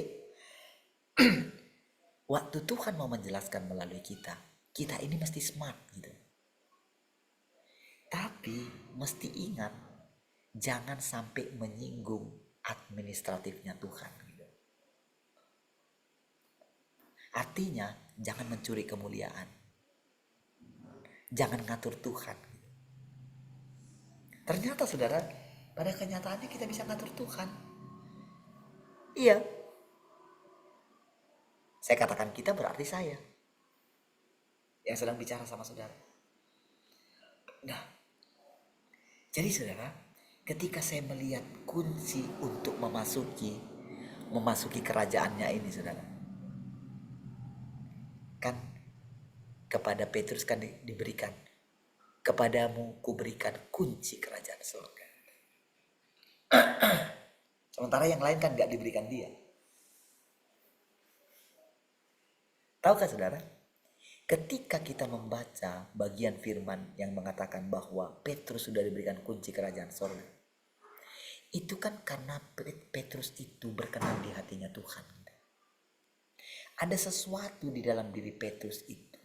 Waktu Tuhan mau menjelaskan melalui kita, kita ini mesti smart gitu. Tapi mesti ingat, jangan sampai menyinggung administratifnya Tuhan gitu. Artinya jangan mencuri kemuliaan, jangan ngatur Tuhan gitu. Ternyata saudara, pada kenyataannya kita bisa ngatur Tuhan. Iya, saya katakan kita berarti saya yang sedang bicara sama saudara. Nah, jadi saudara, ketika saya melihat kunci untuk memasuki kerajaannya ini saudara, kan kepada Petrus kan diberikan, kepadamu kuberikan kunci kerajaan surga. Sementara yang lain kan gak diberikan dia. Tahukah saudara, Ketika kita membaca bagian firman yang mengatakan bahwa Petrus sudah diberikan kunci kerajaan sorga, itu kan karena Petrus itu berkenan di hatinya Tuhan. Ada sesuatu di dalam diri Petrus itu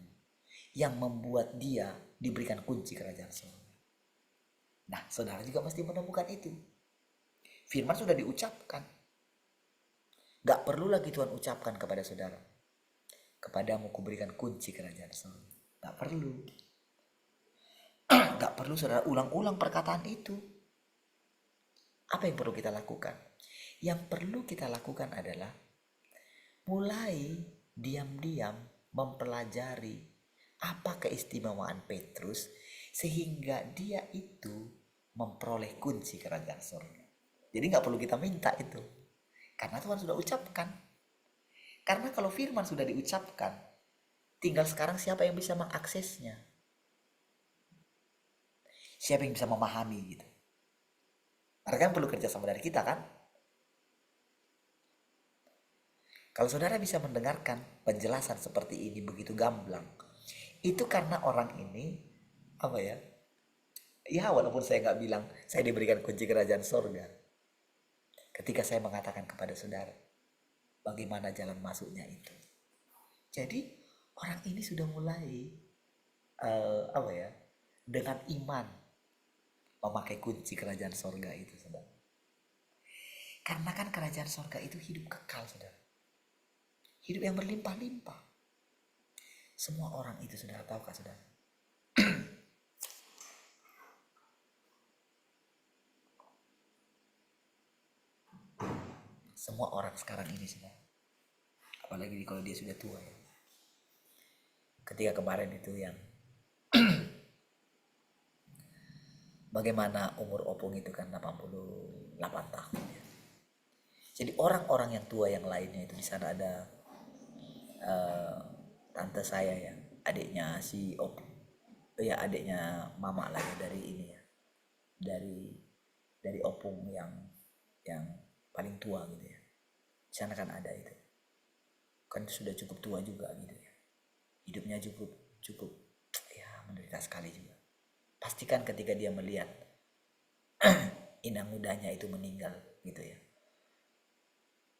yang membuat dia diberikan kunci kerajaan sorga. Nah, saudara juga mesti menemukan itu. Firman sudah diucapkan. Gak perlu lagi Tuhan ucapkan kepada saudara, kepadamu kuberikan kunci kerajaan sorga. Gak perlu. Gak perlu saudara ulang-ulang perkataan itu. Apa yang perlu kita lakukan? Yang perlu kita lakukan adalah mulai diam-diam mempelajari apa keistimewaan Petrus sehingga dia itu memperoleh kunci kerajaan sorga. Jadi gak perlu kita minta itu, karena Tuhan sudah ucapkan. Karena kalau firman sudah diucapkan, tinggal sekarang siapa yang bisa mengaksesnya, siapa yang bisa memahami gitu. Mereka kan perlu kerja sama dari kita kan. Kalau saudara bisa mendengarkan penjelasan seperti ini begitu gamblang, itu karena orang ini apa ya? Ya walaupun saya nggak bilang saya diberikan kunci kerajaan sorga, ketika saya mengatakan kepada saudara bagaimana jalan masuknya itu. Jadi orang ini sudah mulai dengan iman memakai kunci kerajaan sorga itu, saudara. Karena kan kerajaan sorga itu hidup kekal, saudara. Hidup yang berlimpah-limpah. Semua orang itu saudara tahu kah, saudara? Semua orang sekarang ini, saudara. Apalagi kalau dia sudah tua ya. Ketika kemarin itu yang bagaimana umur opung itu kan 88 tahun ya. Jadi orang-orang yang tua yang lainnya itu di sana ada tante saya ya, adiknya si opung. Ya adiknya mama lah ya, dari ini ya. Dari opung yang paling tua gitu ya. Di sana kan ada itu. Kan sudah cukup tua juga gitu ya. Hidupnya cukup ya menderita sekali juga. Pastikan ketika dia melihat inang mudanya itu meninggal gitu ya,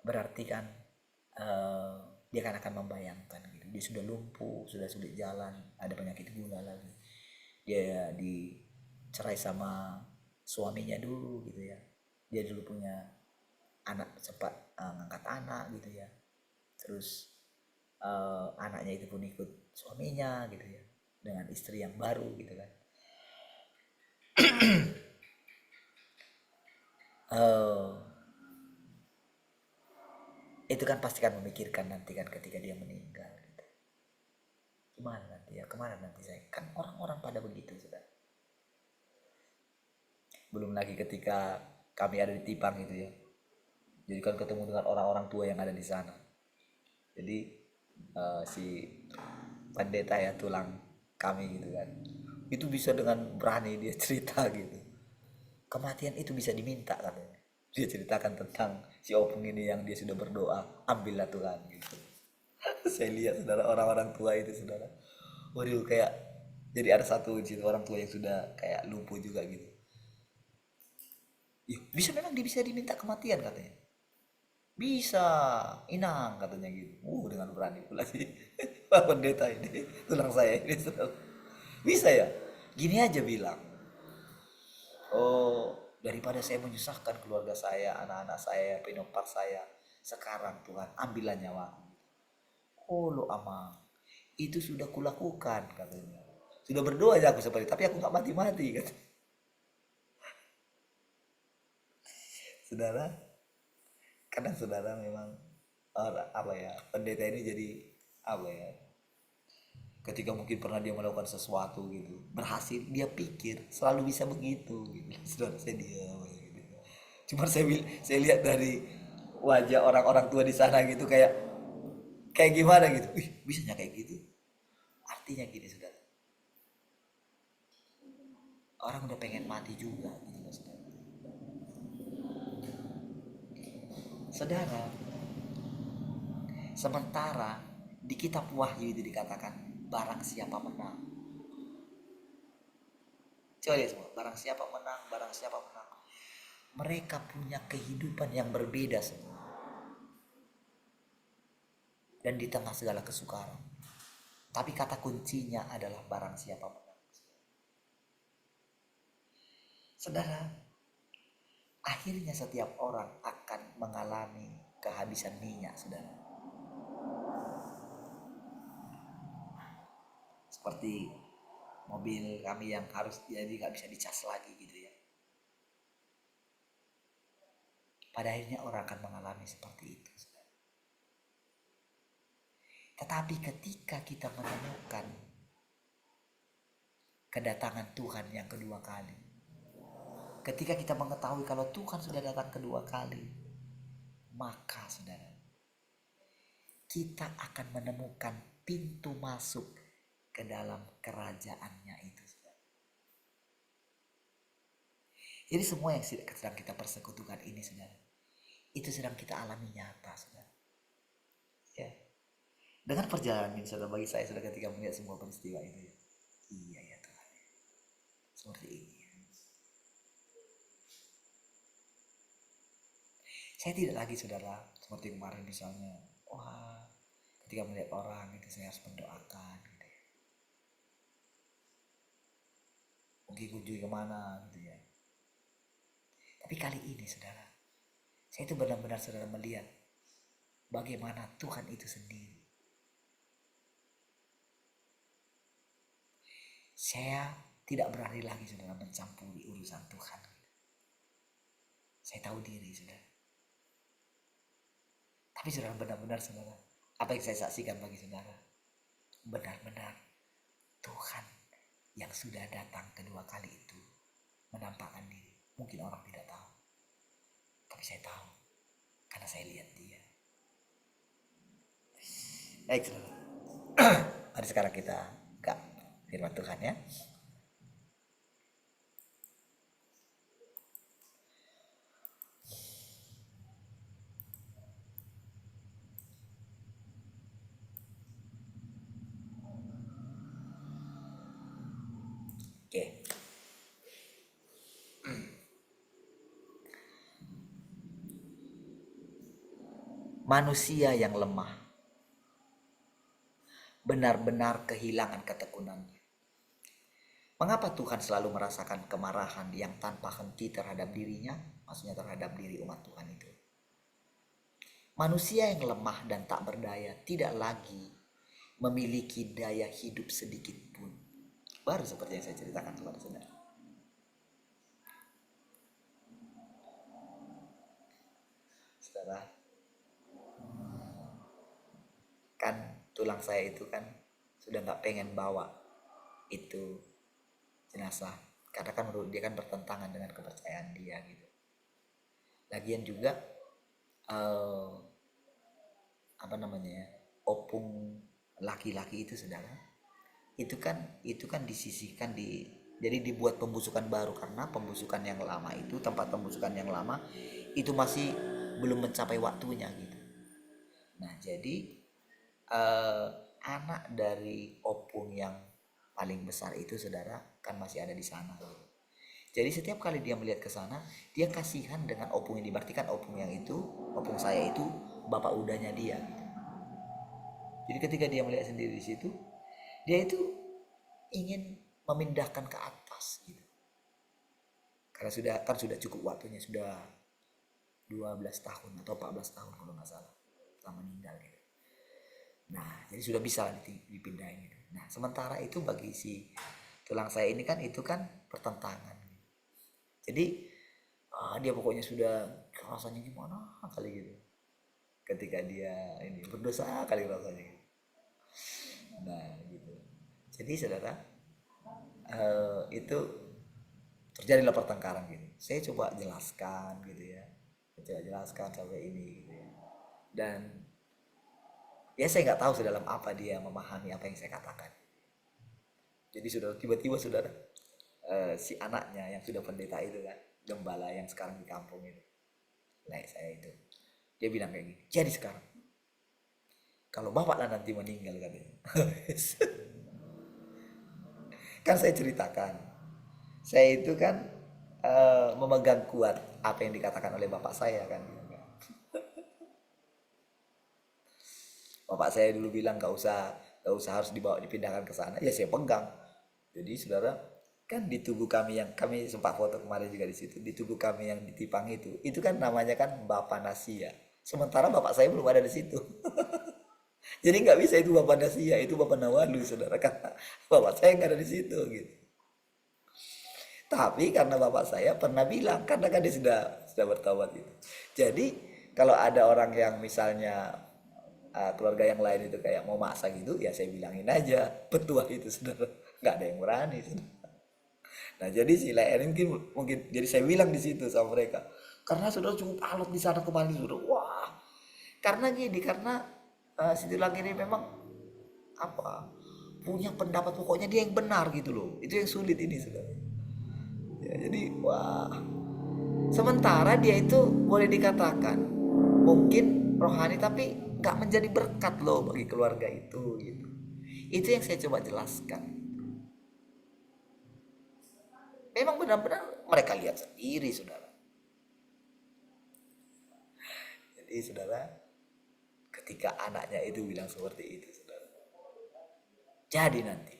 berarti kan dia akan membayangkan gitu. Dia sudah lumpuh, sudah sulit jalan, ada penyakit gula lagi. Dia dicerai sama suaminya dulu gitu ya. Dia dulu punya anak, sempat ngangkat anak gitu ya. Terus anaknya itu pun ikut suaminya gitu ya, dengan istri yang baru gitu kan. Itu kan pasti kan memikirkan nanti kan ketika dia meninggal gitu. Gimana nanti ya, kemana nanti saya, kan orang-orang pada begitu sudah. Belum lagi ketika kami ada di Tipang gitu ya, jadi kan ketemu dengan orang-orang tua yang ada di sana. Jadi si pendeta ya, tulang kami gitu kan, itu bisa dengan berani dia cerita gitu. Kematian itu bisa diminta katanya. Dia ceritakan tentang si opung ini yang dia sudah berdoa, ambillah Tuhan gitu. Saya lihat saudara orang-orang tua itu saudara, waduh, kayak jadi ada satu di situ orang tua yang sudah kayak lumpuh juga gitu. Ya, memang dia bisa diminta kematian katanya. Bisa, inang katanya gitu. Dengan berani pula sih. Pak pendeta ini, tulang saya ini saudara. Bisa ya? Gini aja bilang, oh, daripada saya menyusahkan keluarga saya, anak-anak saya, penopar saya, sekarang Tuhan ambillah nyawaku. Oh lo amang, itu sudah kulakukan katanya. Sudah berdoa ya aku seperti, tapi aku nggak mati-mati kata. Saudara, kadang saudara memang pendeta ini jadi ketika mungkin pernah dia melakukan sesuatu gitu, berhasil, dia pikir selalu bisa begitu gitu. Saudara, saya diam gitu. Cuma saya lihat dari wajah orang-orang tua di sana gitu, kayak gimana gitu. Bisanya kayak gitu. Artinya gini saudara, orang udah pengen mati juga gitu saudara. Saudara, sementara di kitab Wahyu itu dikatakan barang siapa menang. Coba lihat semua, barang siapa menang, barang siapa menang. Mereka punya kehidupan yang berbeda semua. Dan di tengah segala kesukaran. Tapi kata kuncinya adalah barang siapa menang. Saudara, akhirnya setiap orang akan mengalami kehabisan minyak, saudara. Seperti mobil kami yang harus jadi nggak bisa dicas lagi gitu ya. Pada akhirnya orang akan mengalami seperti itu, saudara. Tetapi ketika kita menemukan kedatangan Tuhan yang kedua kali, ketika kita mengetahui kalau Tuhan sudah datang kedua kali, maka saudara, kita akan menemukan pintu masuk ke dalam kerajaannya itu, saudara. Jadi semua yang sedang kita persekutukan ini, saudara, itu sedang kita alami nyata, saudara. Ya. Dengan perjalanan ini, saudara, bagi saya, saudara, ketika melihat semua peristiwa itu, ya, iya ya Tuhan, seperti ini. Saya tidak lagi, saudara, seperti kemarin misalnya, wah, ketika melihat orang itu saya harus mendoakan, gitu ya. Mungkin kunjungi kemana, gitu ya. Tapi kali ini, saudara, saya itu benar-benar, saudara, melihat bagaimana Tuhan itu sendiri. Saya tidak berani lagi, saudara, mencampuri urusan Tuhan. Saya tahu diri, saudara. Tapi saudara, benar-benar, saudara, apa yang saya saksikan bagi saudara, benar-benar Tuhan yang sudah datang kedua kali itu menampakkan diri. Mungkin orang tidak tahu, tapi saya tahu karena saya lihat dia. Baik, saudara. Mari sekarang kita buka firman Tuhan ya. Oke. Manusia yang lemah benar-benar kehilangan ketekunannya. Mengapa Tuhan selalu merasakan kemarahan yang tanpa henti terhadap dirinya? Maksudnya terhadap diri umat Tuhan itu. Manusia yang lemah dan tak berdaya tidak lagi memiliki daya hidup sedikit pun. Baru seperti yang saya ceritakan kepada saudara. Saudara, kan tulang saya itu kan sudah nggak pengen bawa itu jenazah, karena kan menurut dia kan bertentangan dengan kepercayaan dia gitu. Lagian juga opung laki-laki itu, saudara, itu kan disisihkan jadi dibuat pembusukan baru, karena pembusukan yang lama itu, tempat pembusukan yang lama itu masih belum mencapai waktunya gitu. Nah, jadi anak dari opung yang paling besar itu, saudara, kan masih ada di sana gitu. Jadi setiap kali dia melihat ke sana, dia kasihan dengan opung ini. Berarti kan opung saya itu bapak udahnya dia gitu. Jadi ketika dia melihat sendiri di situ, dia itu ingin memindahkan ke atas gitu. Karena sudah cukup waktunya, sudah 12 tahun atau 14 tahun kalau nggak salah setelah meninggal gitu. Nah, jadi sudah bisa dipindahin gitu. Nah, sementara itu bagi si tulang saya ini kan itu kan pertentangan. Jadi dia pokoknya sudah rasanya gimana kali gitu. Ketika dia ini berdosa kali rasanya gitu. Nah, gitu. Jadi saudara, itu terjadilah pertengkaran gitu. Saya coba jelaskan gitu ya. Saya jelaskan sampai ini gitu ya. Dan ya saya nggak tahu sedalam apa dia memahami apa yang saya katakan. Jadi saudara, tiba-tiba saudara, si anaknya yang sudah pendeta itu kan, gembala yang sekarang di kampung itu, like saya itu, dia bilang kayak gini, jadi sekarang kalau bapak lah nanti meninggal katanya, Kan saya ceritakan, saya itu kan memegang kuat apa yang dikatakan oleh bapak saya kan. Bapak saya dulu bilang nggak usah harus dipindahkan ke sana. Ya saya pegang. Jadi saudara, kan di tubuh kami yang kami sempat foto kemarin juga di situ, di tubuh kami yang ditipang itu kan namanya kan Bapak Nasia. Sementara bapak saya belum ada di situ. Jadi nggak bisa itu Bapak Nasia, itu Bapak Nawalu, saudara, karena bapak saya nggak ada di situ gitu. Tapi karena bapak saya pernah bilang, karena kan dia sudah bertobat gitu. Jadi kalau ada orang yang misalnya keluarga yang lain itu kayak mau maksa gitu, ya saya bilangin aja petua itu, saudara. Nggak ada yang berani, saudara. Nah jadi si Lain mungkin jadi saya bilang di situ sama mereka, karena saudara cukup alot di sana kembali, saudara. Wah, karena gini, karena si Tulang ini memang apa, punya pendapat, pokoknya dia yang benar gitu loh. Itu yang sulit ini, saudara. Ya, jadi wah, sementara dia itu boleh dikatakan mungkin rohani tapi nggak menjadi berkat loh bagi keluarga itu gitu. Itu yang saya coba jelaskan. Memang benar-benar mereka lihat sendiri, saudara. Jadi saudara, ketika anaknya itu bilang seperti itu, saudara, jadi nanti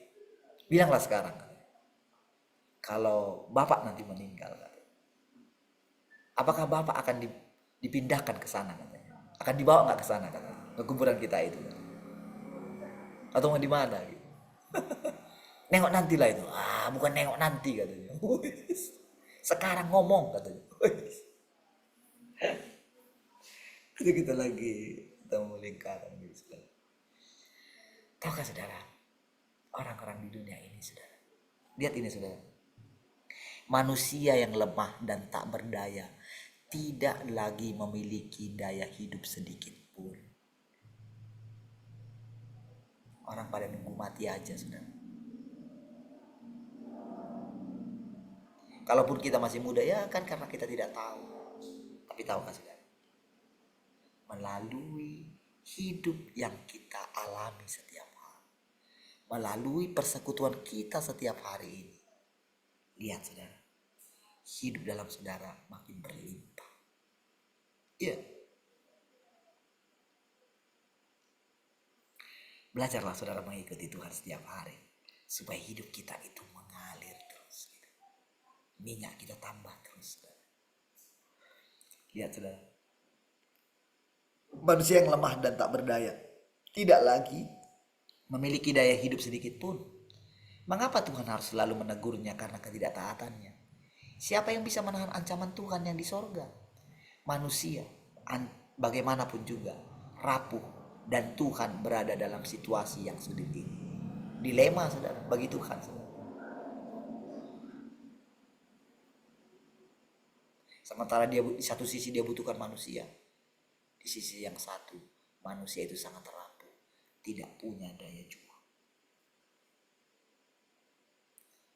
bilanglah sekarang, kalau bapak nanti meninggal, apakah bapak akan dipindahkan ke sana katanya? Akan dibawa nggak ke sana katanya, ke kuburan kita itu? Atau mau di mana gitu? Nengok nanti lah itu. Bukan nengok nanti katanya. Sekarang ngomong katanya. Itu kita lagi ketemu lingkaran gitu, saudara. Tahukah saudara, orang-orang di dunia ini, saudara, lihat ini, saudara, manusia yang lemah dan tak berdaya tidak lagi memiliki daya hidup sedikit pun. Orang pada nunggu mati aja, saudara. Kalaupun kita masih muda, ya kan karena kita tidak tahu. Tapi tahukah saudara, melalui hidup yang kita alami setiap hari, melalui persekutuan kita setiap hari ini, lihat saudara, hidup dalam saudara makin berlimpah. Iya. Belajarlah saudara mengikuti Tuhan setiap hari, supaya hidup kita itu mengalir terus. Minyak kita tambah terus, saudara. Lihat saudara, manusia yang lemah dan tak berdaya tidak lagi memiliki daya hidup sedikit pun. Mengapa Tuhan harus selalu menegurnya karena ketidaktaatannya? Siapa yang bisa menahan ancaman Tuhan yang di sorga? Manusia, bagaimanapun juga, rapuh, dan Tuhan berada dalam situasi yang sulit ini. Dilema, saudara, bagi Tuhan, saudara. Sementara dia di satu sisi dia butuhkan manusia, di sisi yang satu manusia itu sangat rapuh, tidak punya daya juang.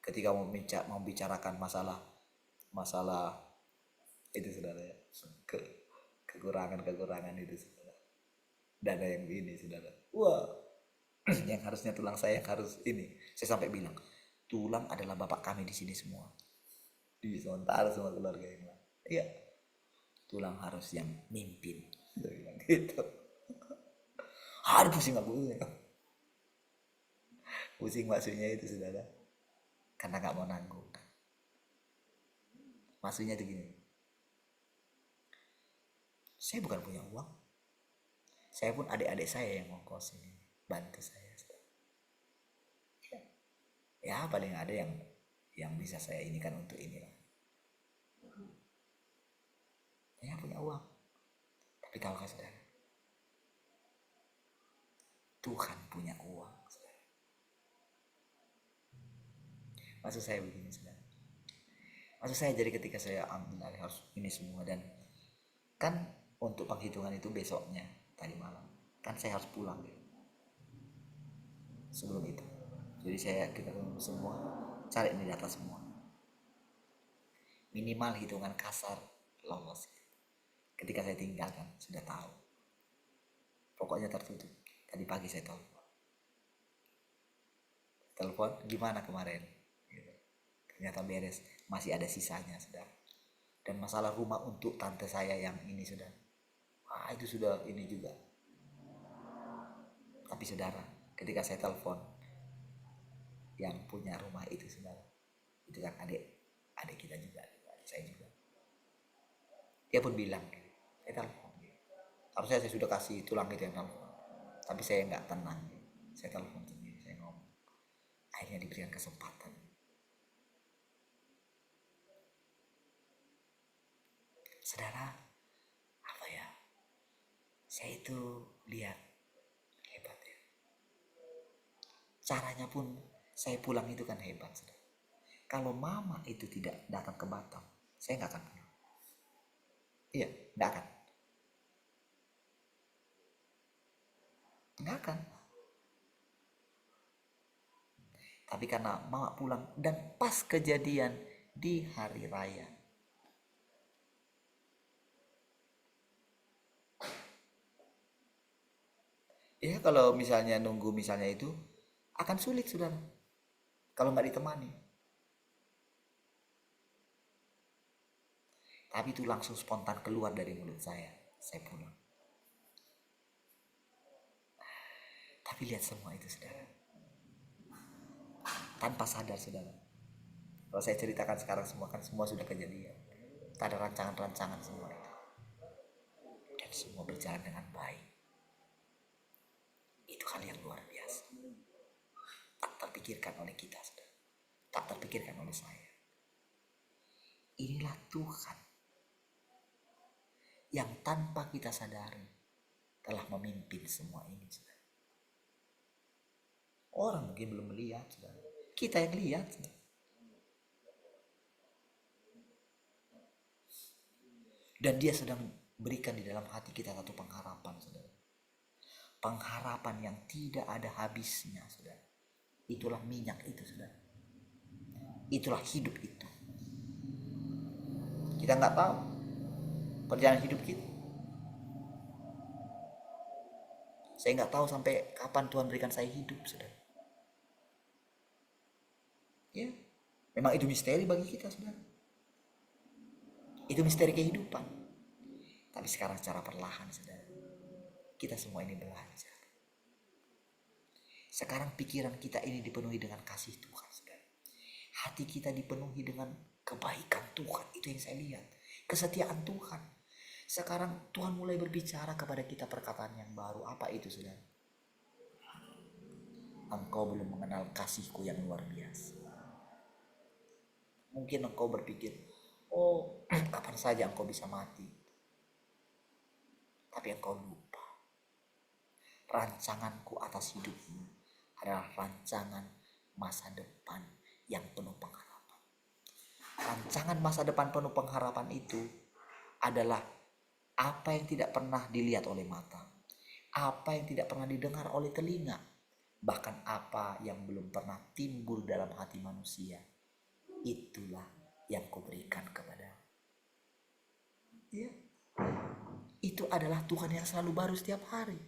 Ketika mau bicarakan masalah itu, saudara, ya, kekurangan itu, saudara, dada yang ini, saudara, wah, yang harusnya tulang saya yang harus ini, saya sampai bilang tulang adalah bapak kami di sini semua, di sementara semua keluarga yang lain. Iya, tulang harus yang mimpin, gitu. Aduh, pusing aku, pusing maksudnya itu, saudara, karena nggak mau nanggung. Maksudnya itu gini, saya bukan punya uang, saya pun adik-adik saya yang ngongkosin ini, bantu saya, saudara. Ya paling ada yang bisa saya ini kan untuk ini lah. Saya punya uang, tapi tahukah saudara, Tuhan punya uang, saudara. Maksud saya begini, saudara, maksud saya jadi ketika saya ambil alih harus ini semua, dan kan untuk penghitungan itu besoknya tadi malam kan saya harus pulang gitu. Sebelum itu, jadi kita semua cari ini data semua, minimal hitungan kasar lolos. Ketika saya tinggalkan sudah tahu, pokoknya tertutup. Tadi pagi saya telepon, gimana kemarin, ternyata beres, masih ada sisanya saudara. Dan masalah rumah untuk tante saya yang ini saudara, itu sudah ini juga. Tapi saudara, ketika saya telepon yang punya rumah itu saudara, itu kan adik kita juga, adik saya juga, dia pun bilang, saya telepon, harusnya saya sudah kasih tulang itu yang telepon, tapi saya nggak tenang, saya telepon sendiri, saya ngomong, akhirnya diberikan kesempatan. Saudara, apa ya, saya itu lihat hebat ya, caranya pun saya pulang itu kan hebat saudara. Kalau mama itu tidak datang ke Batam, saya nggak akan pulang. Iya, nggak akan. Nggak akan. Tapi karena mama pulang dan pas kejadian di hari raya. Ya kalau misalnya nunggu misalnya itu akan sulit saudara. Kalau nggak ditemani. Tapi itu langsung spontan keluar dari mulut saya pulang. Tapi lihat semua itu saudara, tanpa sadar saudara. Kalau saya ceritakan sekarang semua sudah kejadian. Tak ada rancangan-rancangan semua itu. Dan semua berjalan dengan baik. Itu hal yang luar biasa. Tak terpikirkan oleh kita saudara. Tak terpikirkan oleh saya. Inilah Tuhan yang tanpa kita sadari telah memimpin semua ini saudara. Orang mungkin belum melihat saudara. Kita yang lihat saudara. Dan dia sedang berikan di dalam hati kita satu pengharapan saudara. Pengharapan yang tidak ada habisnya saudara. Itulah minyak itu saudara. Itulah hidup itu. Kita nggak tahu perjalanan hidup kita. Saya nggak tahu sampai kapan Tuhan berikan saya hidup saudara. Ya, memang itu misteri bagi kita saudara. Itu misteri kehidupan. Tapi sekarang secara perlahan saudara, kita semua ini belajar. Sekarang pikiran kita ini dipenuhi dengan kasih Tuhan saudara. Hati kita dipenuhi dengan kebaikan Tuhan. Itu yang saya lihat. Kesetiaan Tuhan. Sekarang Tuhan mulai berbicara kepada kita perkataan yang baru. Apa itu saudara? Engkau belum mengenal kasihku yang luar biasa. Mungkin engkau berpikir, oh kapan saja engkau bisa mati. Tapi engkau lupa. Rancanganku atas hidupmu adalah rancangan masa depan yang penuh pengharapan. Rancangan masa depan penuh pengharapan itu adalah apa yang tidak pernah dilihat oleh mata, apa yang tidak pernah didengar oleh telinga, bahkan apa yang belum pernah timbul dalam hati manusia. Itulah yang kuberikan kepada. Ya. Itu adalah Tuhan yang selalu baru setiap hari.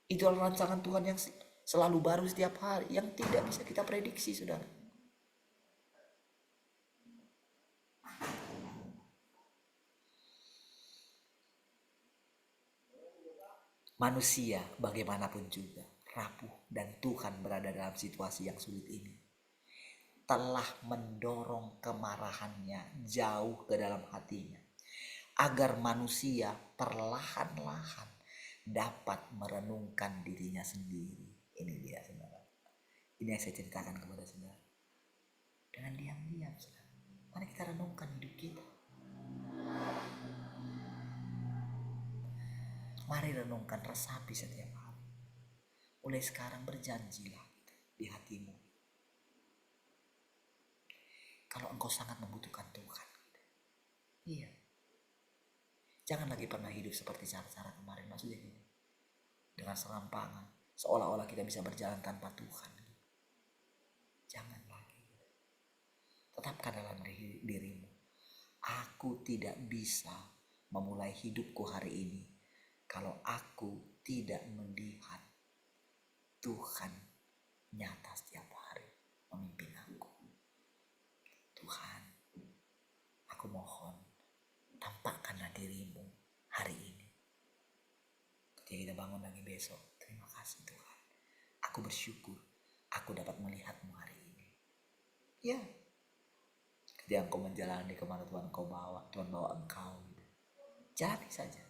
Itu adalah rancangan Tuhan yang selalu baru setiap hari, yang tidak bisa kita prediksi saudara. Manusia bagaimanapun juga rapuh dan Tuhan berada dalam situasi yang sulit ini telah mendorong kemarahannya jauh ke dalam hatinya agar manusia perlahan-lahan dapat merenungkan dirinya sendiri. Ini dia saudara. Ini yang saya ceritakan kepada saudara. Dengan diam-diam saudara. Mari kita renungkan hidup kita. Mari renungkan, resapi setiap hari. Mulai sekarang berjanjilah di hatimu. Kalau engkau sangat membutuhkan Tuhan. Iya. Jangan lagi pernah hidup seperti cara-cara kemarin. Maksudnya gini. Dengan serampangan. Seolah-olah kita bisa berjalan tanpa Tuhan. Jangan lagi. Tetapkan dalam dirimu. Aku tidak bisa memulai hidupku hari ini kalau aku tidak melihat Tuhan nyata setiap hari memimpin aku. Tuhan, aku mohon, tampakkanlah dirimu hari ini. Ketika kita bangun lagi besok, terima kasih Tuhan. Aku bersyukur, aku dapat melihatmu hari ini. Ya, ketika engkau menjalani kemana Tuhan kau bawa, Tuhan bawa engkau. Jalani saja.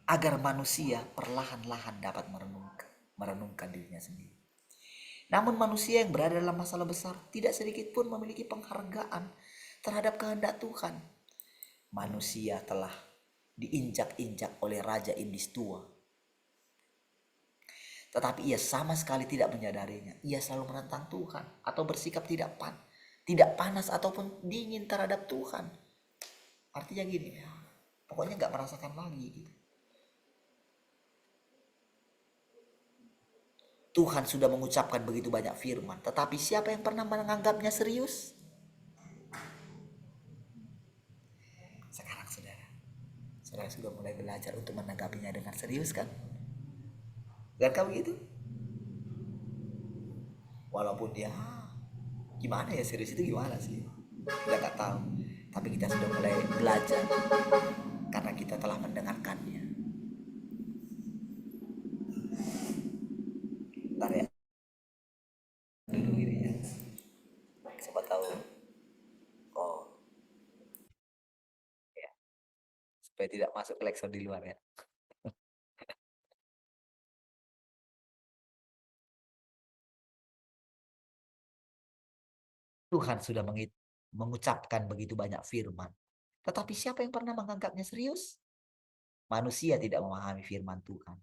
Agar manusia perlahan-lahan dapat merenungkan dirinya sendiri. Namun manusia yang berada dalam masalah besar tidak sedikit pun memiliki penghargaan terhadap kehendak Tuhan. Manusia telah diinjak-injak oleh Raja Iblis tua. Tetapi ia sama sekali tidak menyadarinya. Ia selalu menentang Tuhan atau bersikap tidak panas ataupun dingin terhadap Tuhan. Artinya gini, ya, pokoknya gak merasakan lagi gitu. Tuhan sudah mengucapkan begitu banyak firman, tetapi siapa yang pernah menganggapnya serius? Sekarang saudara sudah mulai belajar untuk menanggapinya dengan serius kan? Bukankah begitu? Walaupun dia gimana ya, serius itu gimana sih? Kita gak tahu. Tapi kita sudah mulai belajar karena kita telah mendengarkannya. Bentar ya. Dulu gini ya. Siapa tahu. Oh. Ya. Supaya tidak masuk klakson di luar ya. Tuhan sudah mengucapkan begitu banyak firman. Tetapi siapa yang pernah menganggapnya serius? Manusia tidak memahami firman Tuhan.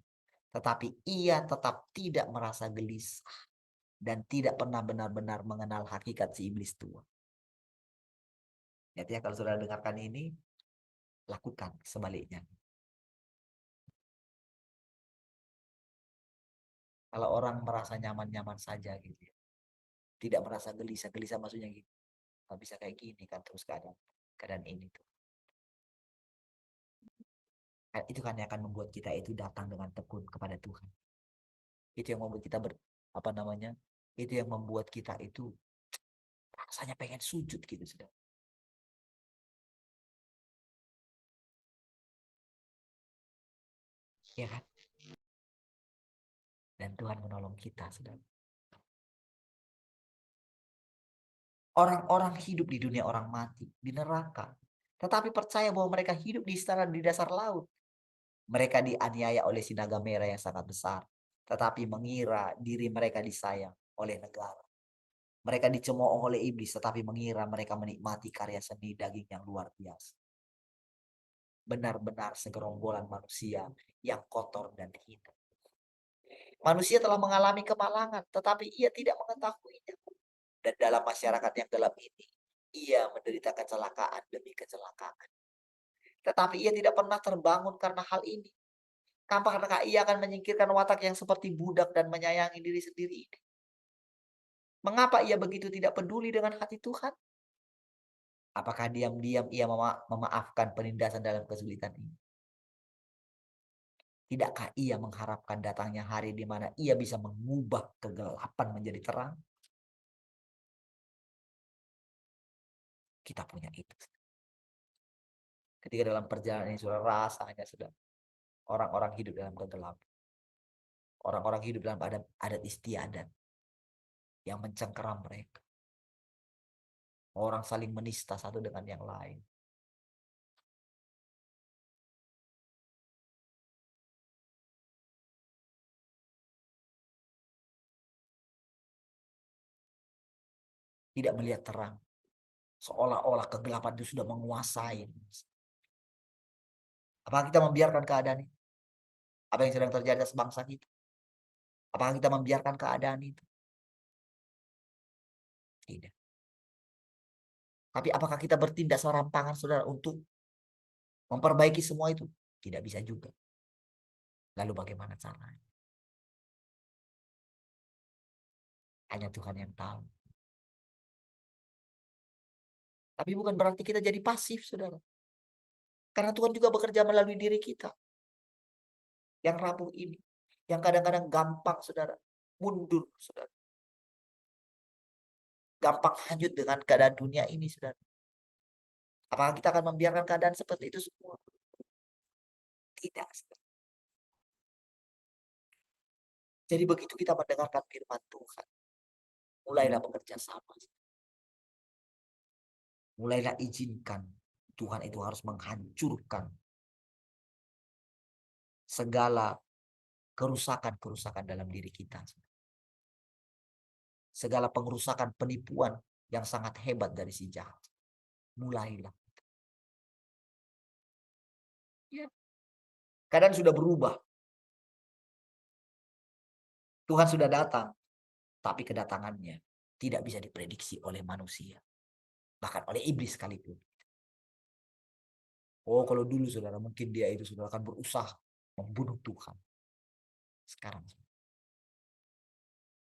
Tetapi ia tetap tidak merasa gelisah. Dan tidak pernah benar-benar mengenal hakikat si iblis tua. Ya, kalau saudara dengarkan ini, lakukan sebaliknya. Kalau orang merasa nyaman-nyaman saja gitu ya. Tidak merasa gelisah. Gelisah maksudnya gitu. Nggak bisa kayak gini kan terus keadaan ini tuh. Itu kan yang akan membuat kita itu datang dengan tekun kepada Tuhan. Itu yang membuat kita itu yang membuat kita itu rasanya pengen sujud gitu sudah. Ya kan? Dan Tuhan menolong kita sudah. Orang-orang hidup di dunia orang mati, di neraka. Tetapi percaya bahwa mereka hidup di istana di dasar laut. Mereka dianiaya oleh si naga merah yang sangat besar. Tetapi mengira diri mereka disayang oleh negara. Mereka dicemooh oleh iblis, tetapi mengira mereka menikmati karya seni daging yang luar biasa. Benar-benar segerombolan manusia yang kotor dan hina. Manusia telah mengalami kemalangan, tetapi ia tidak mengetahuinya. Dan dalam masyarakat yang gelap ini, ia menderita kecelakaan demi kecelakaan. Tetapi ia tidak pernah terbangun karena hal ini. Apakah ia akan menyingkirkan watak yang seperti budak dan menyayangi diri sendiri ini? Mengapa ia begitu tidak peduli dengan hati Tuhan? Apakah diam-diam ia memaafkan penindasan dalam kesulitan ini? Tidakkah ia mengharapkan datangnya hari di mana ia bisa mengubah kegelapan menjadi terang? Kita punya itu. Ketika dalam perjalanan ini sudah rasanya sudah orang-orang hidup dalam kegelapan. Orang-orang hidup dalam adat istiadat yang mencengkeram mereka. Orang saling menista satu dengan yang lain. Tidak melihat terang. Seolah-olah kegelapan itu sudah menguasai. Apakah kita membiarkan keadaan itu? Apa yang sedang terjadi atas bangsa kita? Apakah kita membiarkan keadaan itu? Tidak. Tapi apakah kita bertindak serampangan, saudara, untuk memperbaiki semua itu? Tidak bisa juga. Lalu bagaimana caranya? Hanya Tuhan yang tahu. Tapi bukan berarti kita jadi pasif, saudara. Karena Tuhan juga bekerja melalui diri kita. Yang rapuh ini. Yang kadang-kadang gampang, saudara. mundur, saudara. Gampang hanyut dengan keadaan dunia ini, saudara. Apakah kita akan membiarkan keadaan seperti itu semua? Tidak, saudara. Jadi begitu kita mendengarkan firman Tuhan, mulailah bekerja sama. Mulailah izinkan Tuhan itu harus menghancurkan segala kerusakan-kerusakan dalam diri kita. Segala pengerusakan, penipuan yang sangat hebat dari si jahat. Mulailah. Ya. Keadaan sudah berubah. Tuhan sudah datang, tapi kedatangannya tidak bisa diprediksi oleh manusia. Bahkan oleh iblis sekalipun. Oh, kalau dulu saudara, mungkin dia itu saudara akan berusaha membunuh Tuhan. Sekarang